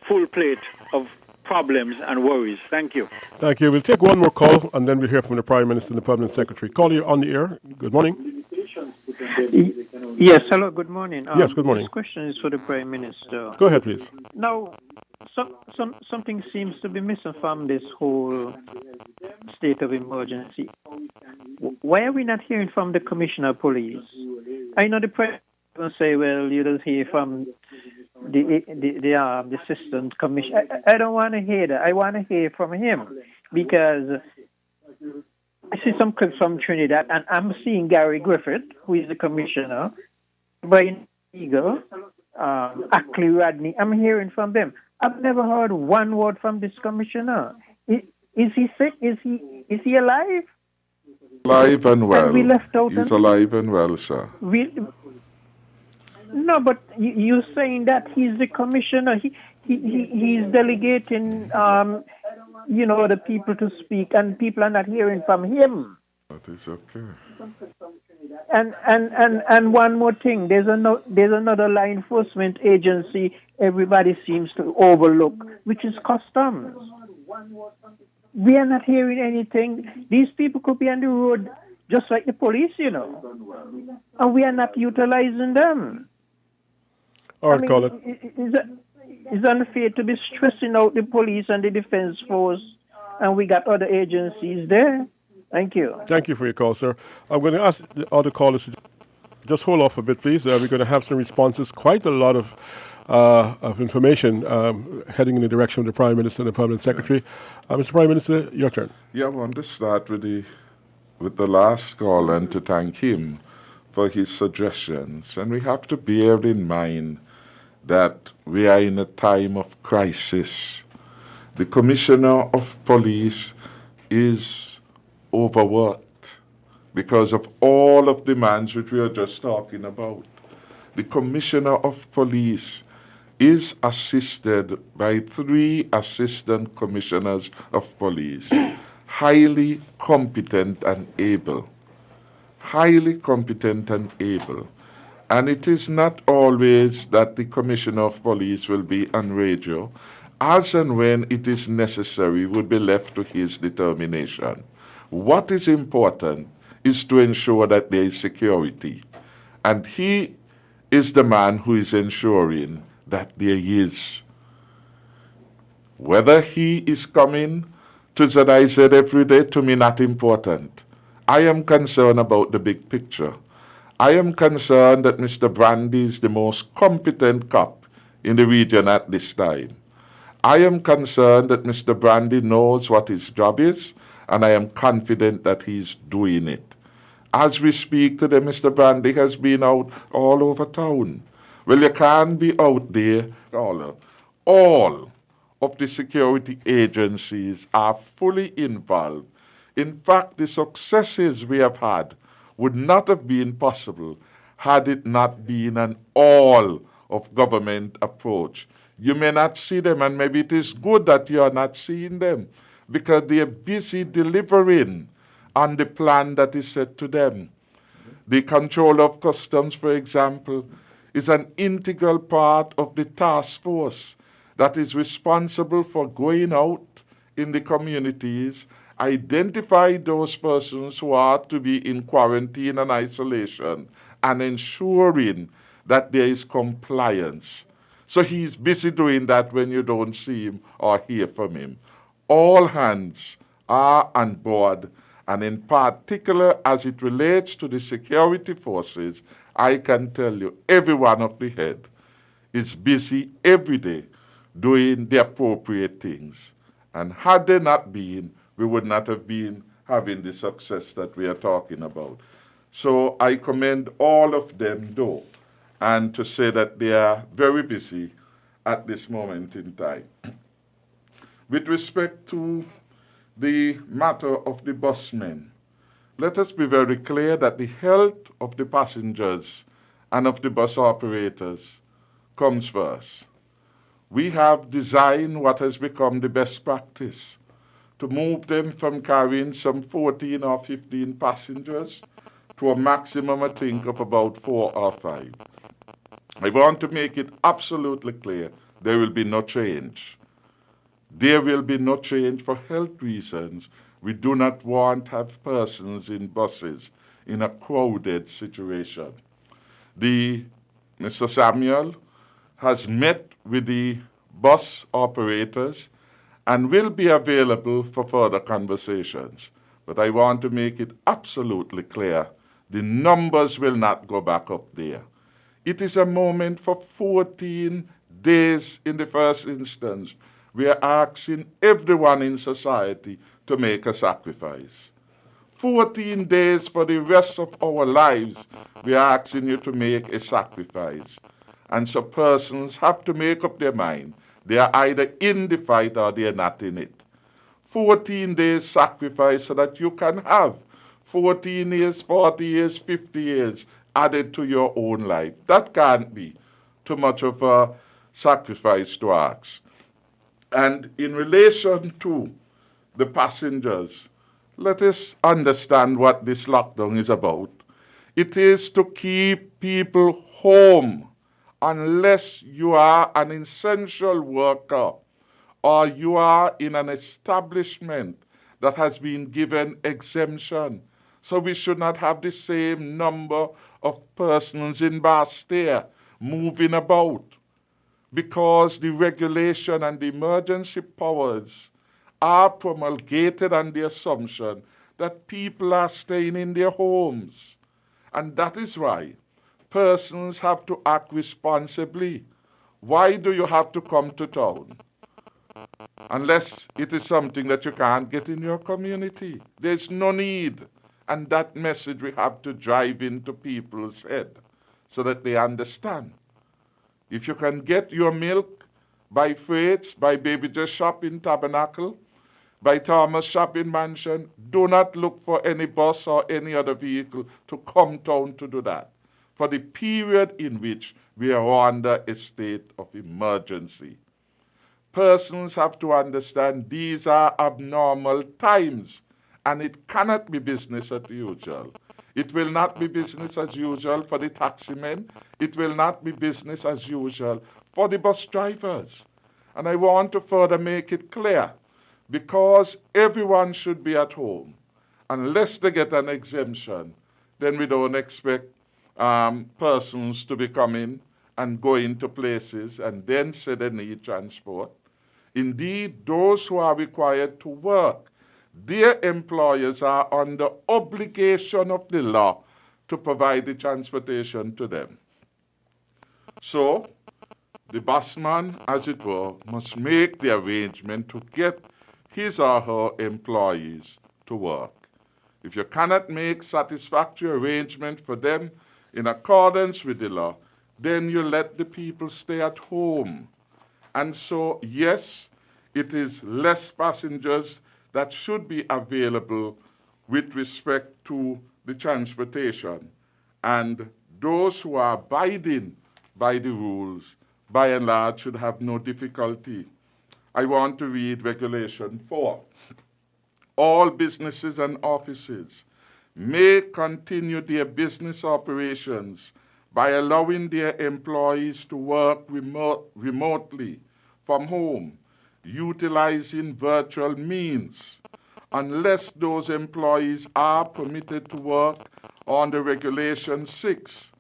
full plate of problems and worries. Thank you. Thank you. We'll take one more call, and then we'll hear from the Prime Minister and the Permanent Secretary. Call you on the air. Good morning. Yes, hello, good morning. Yes, good morning. This question is for the Prime Minister. Go ahead, please. Now, something seems to be missing from this whole state of emergency. Why are we not hearing from the Commissioner of Police? I know the President will say, well, you don't hear from the Assistant Commissioner. I don't want to hear that. I want to hear from him, because I see some clips from Trinidad, and I'm seeing Gary Griffith, who is the Commissioner, Brian Eagle, Ackley Radney. I'm hearing from them. I've never heard one word from this Commissioner. Is he sick? Is he alive? Alive and well. And we left out. He's alive and well, sir. No, but you're saying that he's the Commissioner. He's delegating, the people to speak, and people are not hearing from him. That is okay. And one more thing, there's another law enforcement agency everybody seems to overlook, which is customs. We are not hearing anything. These people could be on the road just like the police, and we are not utilizing them. All right, call it. It's unfair to be stressing out the police and the defense force, and we got other agencies there. Thank you. Thank you for your call, sir. I'm going to ask the other callers to just hold off a bit, please. We're going to have some responses, quite a lot of information heading in the direction of the Prime Minister and the Permanent Secretary. Mr. Prime Minister, your turn. Yeah, I want to start with the last call and to thank him for his suggestions. And we have to bear in mind that we are in a time of crisis. The Commissioner of Police is overworked because of all of the demands which we are just talking about. The Commissioner of Police is assisted by 3 Assistant Commissioners of Police, highly competent and able. Highly competent and able. And it is not always that the Commissioner of Police will be on radio. As and when it is necessary, would be left to his determination. What is important is to ensure that there is security. And he is the man who is ensuring that there is. Whether he is coming to ZIZ every day, to me, not important. I am concerned about the big picture. I am concerned that Mr. Brandy is the most competent cop in the region at this time. I am concerned that Mr. Brandy knows what his job is, and I am confident that he's doing it. As we speak today, Mr. Brandy has been out all over town. Well, you can't be out there. All of the security agencies are fully involved. In fact, the successes we have had would not have been possible had it not been an all-of-government approach. You may not see them, and maybe it is good that you are not seeing them, because they are busy delivering on the plan that is set to them. The control of customs, for example, is an integral part of the task force that is responsible for going out in the communities, identify those persons who are to be in quarantine and isolation, and ensuring that there is compliance. So he's busy doing that when you don't see him or hear from him. All hands are on board, and in particular as it relates to the security forces, I can tell you every one of the head is busy every day doing the appropriate things. And had they not been, we would not have been having the success that we are talking about. So I commend all of them, though, and to say that they are very busy at this moment in time. With respect to the matter of the busmen, let us be very clear that the health of the passengers and of the bus operators comes first. We have designed what has become the best practice to move them from carrying some 14 or 15 passengers to a maximum, I think, of about 4 or 5. I want to make it absolutely clear there will be no change. There will be no change for health reasons. We do not want to have persons in buses in a crowded situation. Mr. Samuel has met with the bus operators and will be available for further conversations. But I want to make it absolutely clear, the numbers will not go back up there. It is a moment for 14 days in the first instance. We are asking everyone in society to make a sacrifice. 14 days for the rest of our lives, we are asking you to make a sacrifice. And so persons have to make up their mind. They are either in the fight or they are not in it. 14 days sacrifice so that you can have 14 years, 40 years, 50 years added to your own life. That can't be too much of a sacrifice to ask. And in relation to the passengers, let us understand what this lockdown is about. It is to keep people home unless you are an essential worker or you are in an establishment that has been given exemption. So we should not have the same number of persons in Bastille moving about, because the regulation and the emergency powers are promulgated on the assumption that people are staying in their homes. And that is why persons have to act responsibly. Why do you have to come to town? Unless it is something that you can't get in your community. There's no need. And that message we have to drive into people's head so that they understand. If you can get your milk by Freights, by Baby Just Shop in Tabernacle, by Thomas Shop in Mansion, do not look for any bus or any other vehicle to come down to do that, for the period in which we are under a state of emergency. Persons have to understand these are abnormal times, and it cannot be business as usual. It will not be business as usual for the taximen. It will not be business as usual for the bus drivers. And I want to further make it clear, because everyone should be at home. Unless they get an exemption, then we don't expect persons to be coming and going to places and then say they need transport. Indeed, those who are required to work, their employers are under obligation of the law to provide the transportation to them. So, the busman, as it were, must make the arrangement to get his or her employees to work. If you cannot make satisfactory arrangement for them in accordance with the law, then you let the people stay at home. And so, yes, it is less passengers that should be available with respect to the transportation. And those who are abiding by the rules, by and large, should have no difficulty. I want to read Regulation 4. All businesses and offices may continue their business operations by allowing their employees to work remotely from home, utilizing virtual means, unless those employees are permitted to work under Regulation 6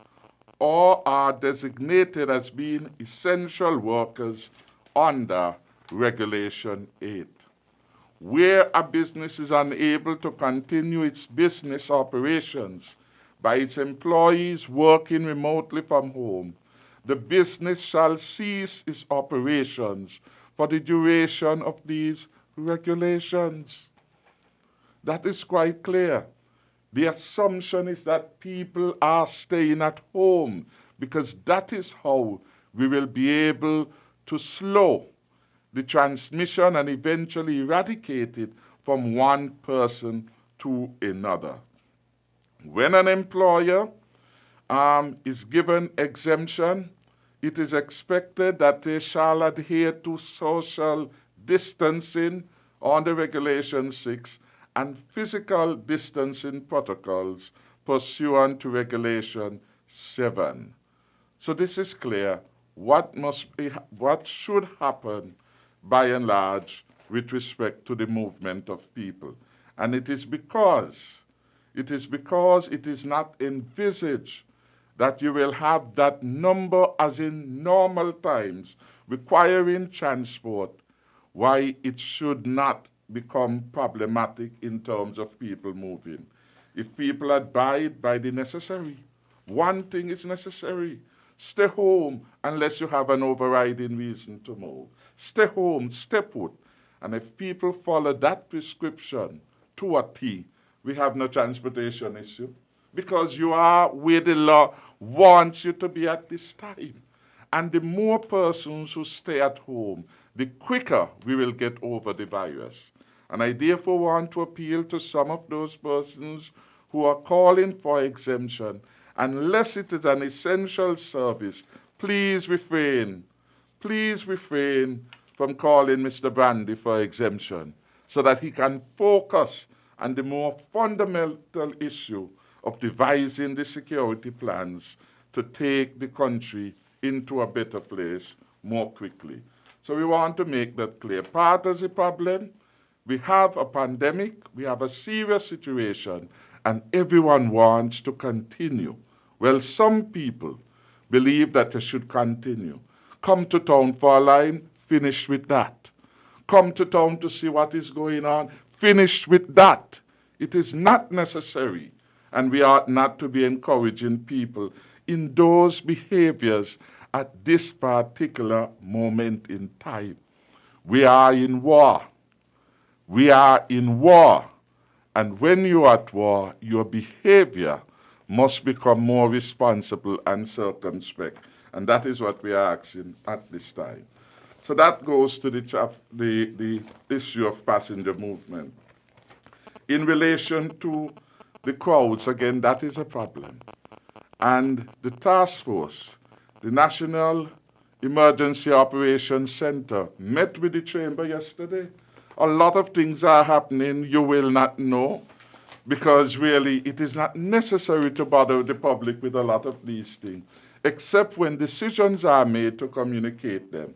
or are designated as being essential workers under Regulation 8. Where a business is unable to continue its business operations by its employees working remotely from home, the business shall cease its operations for the duration of these regulations. That is quite clear. The assumption is that people are staying at home because that is how we will be able to slow the transmission and eventually eradicate it from one person to another. When an employer is given exemption, it is expected that they shall adhere to social distancing under Regulation 6 and physical distancing protocols pursuant to Regulation 7. So this is clear what should happen by and large with respect to the movement of people. And it is because it is not envisaged that you will have that number as in normal times requiring transport, why it should not become problematic in terms of people moving. If people abide by the necessary, one thing is necessary: stay home unless you have an overriding reason to move. Stay home, stay put. And if people follow that prescription to a T, we have no transportation issue, because you are where the law wants you to be at this time. And the more persons who stay at home, the quicker we will get over the virus. And I therefore want to appeal to some of those persons who are calling for exemption. Unless it is an essential service, please refrain from calling Mr. Brandy for exemption, so that he can focus on the more fundamental issue of devising the security plans to take the country into a better place more quickly. So we want to make that clear. Part of the problem, we have a pandemic, we have a serious situation, and everyone wants to continue. Well, some people believe that they should continue. Come to town for a line, finish with that. Come to town to see what is going on, finish with that. It is not necessary, and we ought not to be encouraging people in those behaviors at this particular moment in time. We are in war. We are in war. And when you're at war, your behavior must become more responsible and circumspect. And that is what we are asking at this time. So that goes to the issue of passenger movement. In relation to the crowds, again, that is a problem. And the task force, the National Emergency Operations Center, met with the chamber yesterday. A lot of things are happening you will not know, because really it is not necessary to bother the public with a lot of these things, except when decisions are made to communicate them.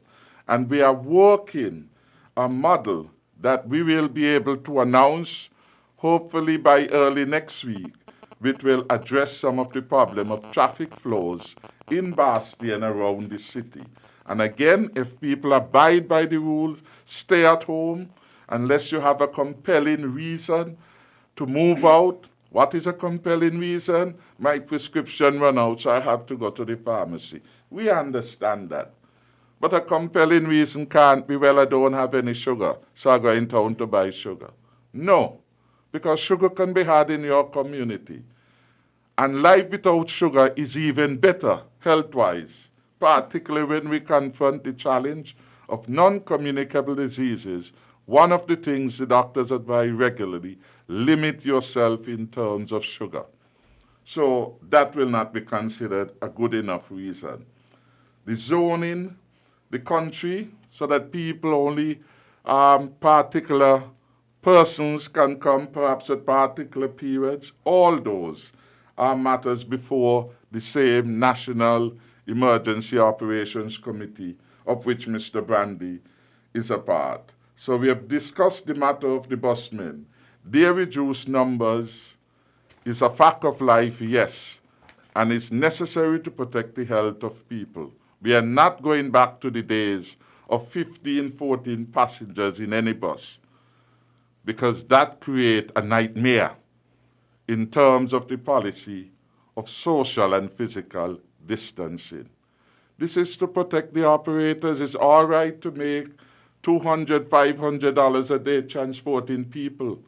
And we are working a model that we will be able to announce hopefully by early next week, which will address some of the problem of traffic flows in Basti and around the city. And again, if people abide by the rules, stay at home, unless you have a compelling reason to move out. What is a compelling reason? My prescription ran out, so I have to go to the pharmacy. We understand that. But a compelling reason can't be, well, I don't have any sugar, so I go in town to buy sugar. No, because sugar can be had in your community. And life without sugar is even better, health-wise, particularly when we confront the challenge of non-communicable diseases. One of the things the doctors advise regularly, limit yourself in terms of sugar. So that will not be considered a good enough reason. The zoning, the country, so that people only, particular persons can come perhaps at particular periods, all those are matters before the same National Emergency Operations Committee, of which Mr. Brandy is a part. So we have discussed the matter of the busmen. Their reduced numbers is a fact of life, yes, and it's necessary to protect the health of people. We are not going back to the days of 15, 14 passengers in any bus, because that creates a nightmare in terms of the policy of social and physical distancing. This is to protect the operators. It's all right to make $200, $500 a day transporting people.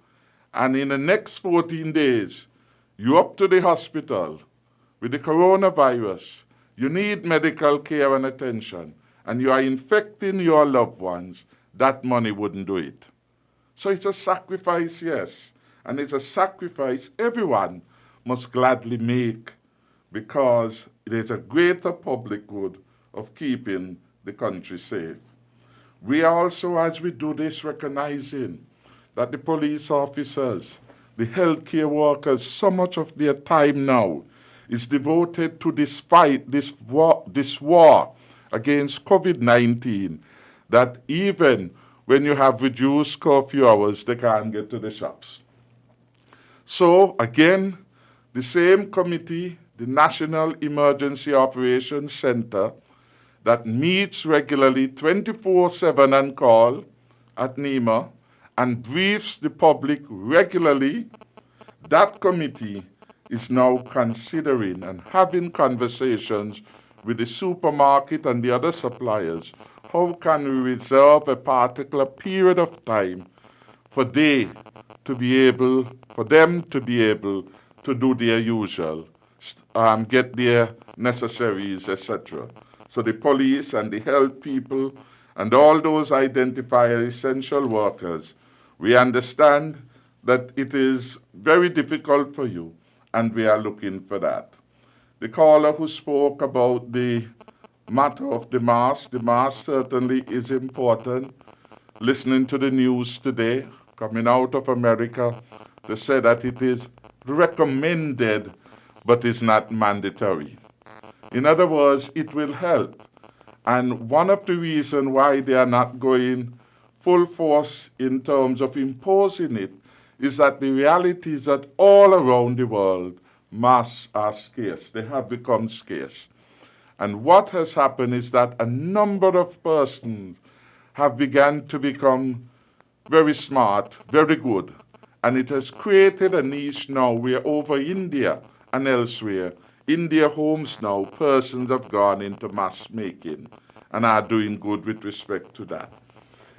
And in the next 14 days, you're up to the hospital with the coronavirus. You need medical care and attention, and you are infecting your loved ones. That money wouldn't do it. So it's a sacrifice, yes, and it's a sacrifice everyone must gladly make, because it is a greater public good of keeping the country safe. We are also, as we do this, recognizing that the police officers, the healthcare workers, so much of their time now is devoted to this fight, this war against COVID-19, that even when you have reduced curfew hours, they can't get to the shops. So again, the same committee, the National Emergency Operations Center, that meets regularly 24/7 on call at NEMA and briefs the public regularly, that committee is now considering and having conversations with the supermarket and the other suppliers. How can we reserve a particular period of time for them to be able to do their usual, get their necessaries, etc. So the police and the health people and all those identified essential workers, we understand that it is very difficult for you, and we are looking for that. The caller who spoke about the matter of the mask certainly is important. Listening to the news today, coming out of America, they say that it is recommended, but is not mandatory. In other words, it will help. And one of the reasons why they are not going full force in terms of imposing it is that the reality is that all around the world, masks are scarce. They have become scarce. And what has happened is that a number of persons have begun to become very smart, very good. And it has created a niche now where over India and elsewhere, in their homes now, persons have gone into mask making and are doing good with respect to that.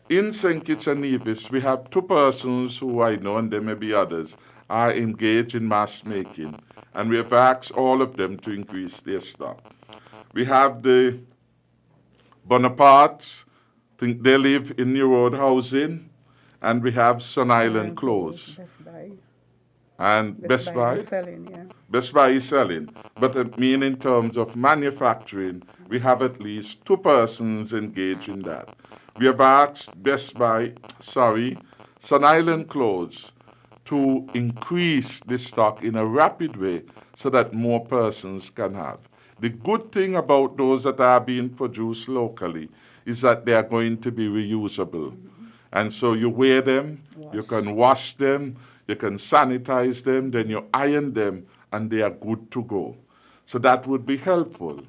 In St. Kitts and Nevis, we have 2 persons who I know, and there may be others, are engaged in mask making. And we have asked all of them to increase their stock. We have the Bonapartes, I think they live in New Road Housing, and we have Sun Island Clothes. Best Buy. And Best Buy? Is selling, yeah. Best Buy is selling. But I mean in terms of manufacturing, we have at least 2 persons engaged in that. We have asked Sun Island Clothes to increase the stock in a rapid way so that more persons can have. The good thing about those that are being produced locally is that they are going to be reusable. And so you wear them, you can wash them, you can sanitize them, then you iron them, and they are good to go. So that would be helpful.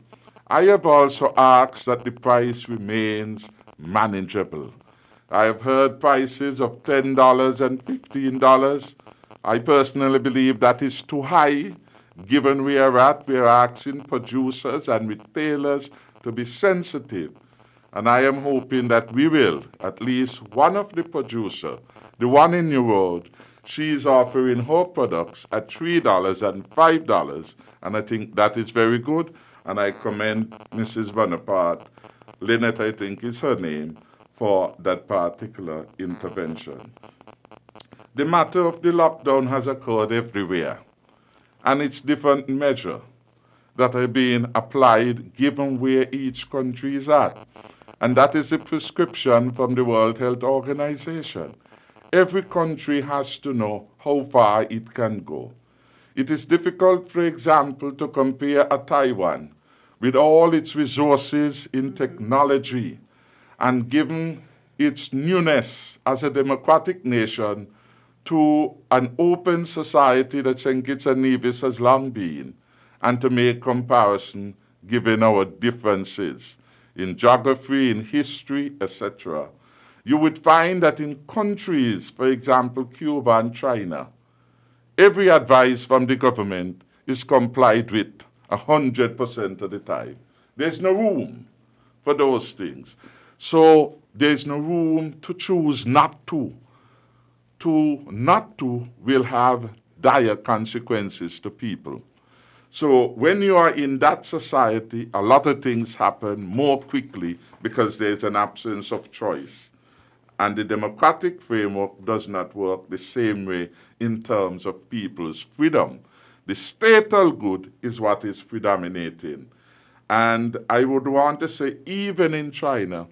I have also asked that the price remains manageable. I have heard prices of $10 and $15. I personally believe that is too high. Given where we're asking producers and retailers to be sensitive. And I am hoping that we will, at least one of the producers, the one in New Road, she's offering her products at $3 and $5. And I think that is very good. And I commend Mrs. Bonaparte, Lynette, I think is her name, for that particular intervention. The matter of the lockdown has occurred everywhere. And it's different measures that are being applied given where each country is at. And that is a prescription from the World Health Organization. Every country has to know how far it can go. It is difficult, for example, to compare a Taiwan with all its resources in technology and given its newness as a democratic nation to an open society that St. Kitts and Nevis has long been, and to make comparison given our differences in geography, in history, etc. You would find that in countries, for example, Cuba and China, every advice from the government is complied with 100% of the time. There's no room for those things. So there's no room to choose not to. Not to will have dire consequences to people. So when you are in that society, a lot of things happen more quickly because there's an absence of choice. And the democratic framework does not work the same way in terms of people's freedom. The statal good is what is predominating. And I would want to say even in Taiwan,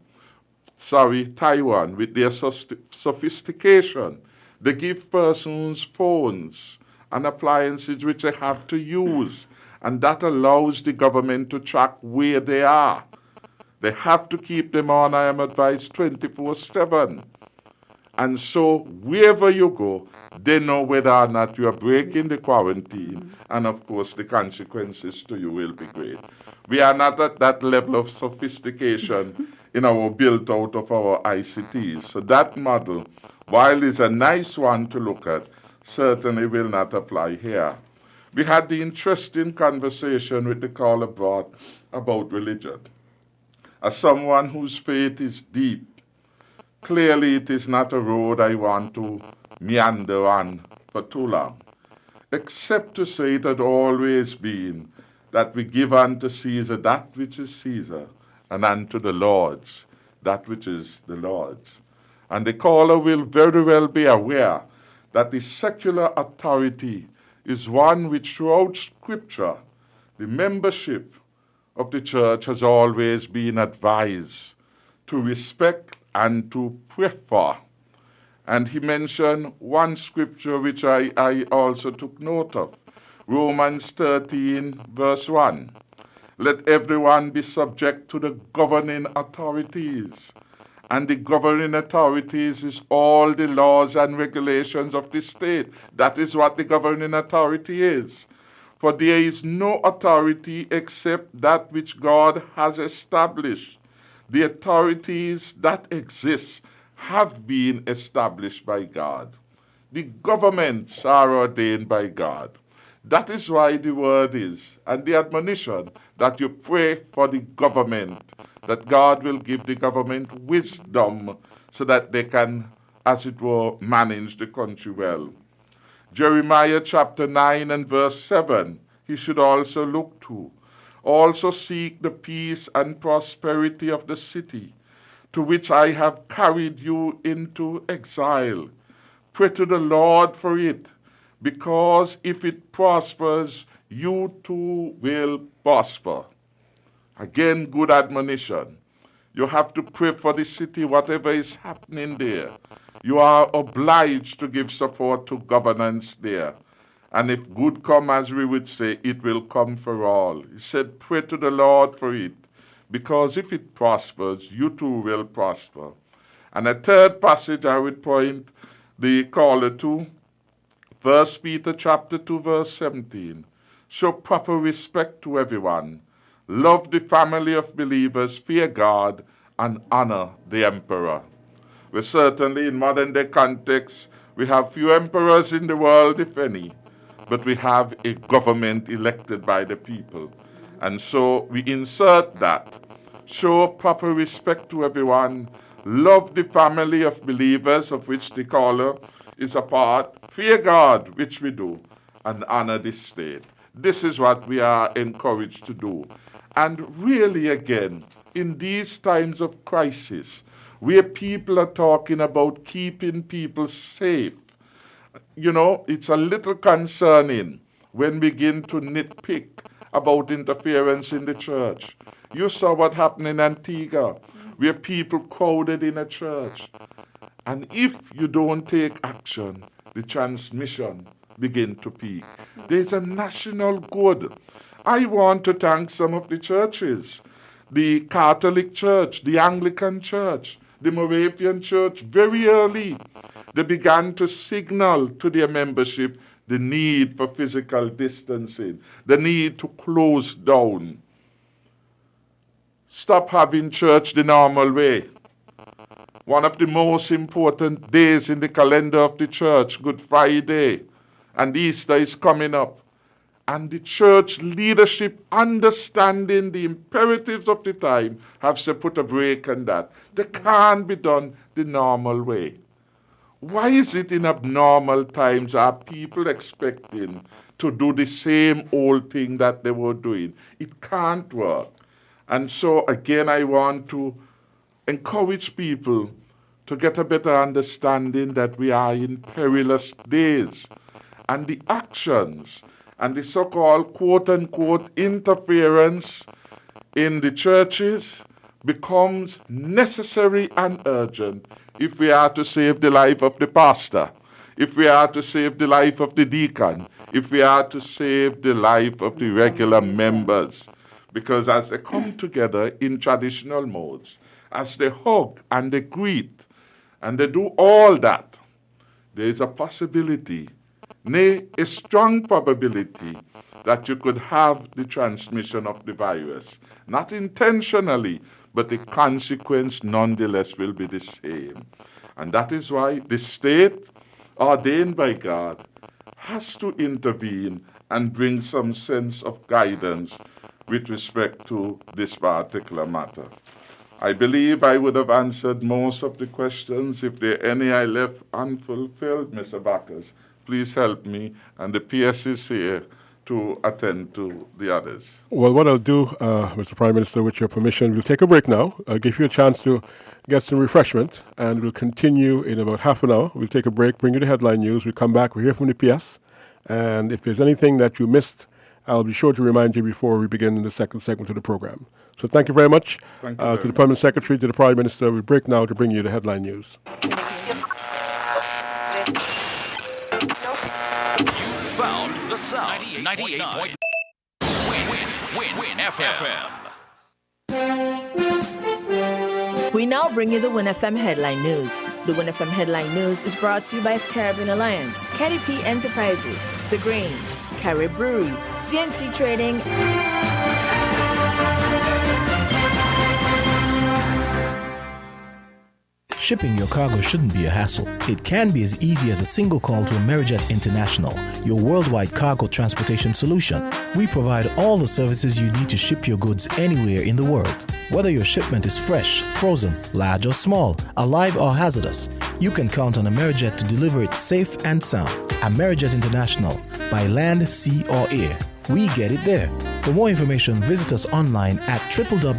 with their sophistication, they give persons phones and appliances which they have to use, and that allows the government to track where they are. They have to keep them on, I am advised, 24/7. And so wherever you go, they know whether or not you are breaking the quarantine. And of course, the consequences to you will be great. We are not at that level of sophistication in our built out of our ICTs. So that model, while it's a nice one to look at, certainly will not apply here. We had the interesting conversation with the caller brought about religion. As someone whose faith is deep, clearly it is not a road I want to meander on for too long, except to say it had always been that we give unto Caesar that which is Caesar, and unto the Lord's that which is the Lord's. And the caller will very well be aware that the secular authority is one which throughout Scripture, the membership of the church has always been advised to respect and to prefer. And he mentioned one scripture which I also took note of, Romans 13, verse 1. Let everyone be subject to the governing authorities. And the governing authorities is all the laws and regulations of the state. That is what the governing authority is. For there is no authority except that which God has established. The authorities that exist have been established by God. The governments are ordained by God. That is why the word is, and the admonition, that you pray for the government, that God will give the government wisdom so that they can, as it were, manage the country well. Jeremiah chapter 9 and verse 7, he should also look to. Also seek the peace and prosperity of the city, to which I have carried you into exile. Pray to the Lord for it, because if it prospers, you too will prosper. Again, good admonition. You have to pray for the city, whatever is happening there. You are obliged to give support to governance there. And if good come, as we would say, it will come for all. He said, pray to the Lord for it, because if it prospers, you too will prosper. And a third passage I would point the caller to, 1 Peter chapter 2, verse 17. Show proper respect to everyone. Love the family of believers, fear God, and honor the emperor. Well, certainly in modern day context, we have few emperors in the world, if any, but we have a government elected by the people. And so we insert that. Show proper respect to everyone. Love the family of believers, of which the caller is a part. Fear God, which we do, and honor the state. This is what we are encouraged to do. And really, again, in these times of crisis, where people are talking about keeping people safe, you know, it's a little concerning when we begin to nitpick about interference in the church. You saw what happened in Antigua, where people crowded in a church. And if you don't take action, the transmission begin to peak. There's a national good. I want to thank some of the churches, the Catholic Church, the Anglican Church, the Moravian Church. Very early, they began to signal to their membership the need for physical distancing, the need to close down. Stop having church the normal way. One of the most important days in the calendar of the church, Good Friday, and Easter is coming up. And the church leadership, understanding the imperatives of the time, have to put a break on that. They can't be done the normal way. Why is it in abnormal times are people expecting to do the same old thing that they were doing? It can't work. And so, again, I want to encourage people to get a better understanding that we are in perilous days. And the actions and the so-called quote-unquote interference in the churches becomes necessary and urgent if we are to save the life of the pastor, if we are to save the life of the deacon, if we are to save the life of the regular members. Because as they come together in traditional modes, as they hug and they greet, and they do all that, there is a possibility, nay, a strong probability, that you could have the transmission of the virus. Not intentionally, but the consequence nonetheless will be the same. And that is why the state, ordained by God, has to intervene and bring some sense of guidance with respect to this particular matter. I believe I would have answered most of the questions. If there are any I left unfulfilled, Mr. Bacchus, please help me, and the PS is here to attend to the others. Well, what I'll do, Mr. Prime Minister, with your permission, we'll take a break now. I'll give you a chance to get some refreshment, and we'll continue in about half an hour. We'll take a break, bring you the headline news. We'll come back, we'll hear from the PS, and if there's anything that you missed, I'll be sure to remind you before we begin in the second segment of the program. So thank you very much Thank you to the Permanent Secretary, to the Prime Minister. We'll break now to bring you the headline news. Found the sound. 98.9 Win FM. We now bring you the Win FM Headline News. The Win FM Headline News is brought to you by Caribbean Alliance, KDP Enterprises, The Grange, Carib Brewery, CNC Trading. Shipping your cargo shouldn't be a hassle. It can be as easy as a single call to Amerijet International, your worldwide cargo transportation solution. We provide all the services you need to ship your goods anywhere in the world. Whether your shipment is fresh, frozen, large or small, alive or hazardous, you can count on Amerijet to deliver it safe and sound. Amerijet International, by land, sea or air. We get it there. For more information, visit us online at www.amerijet.com.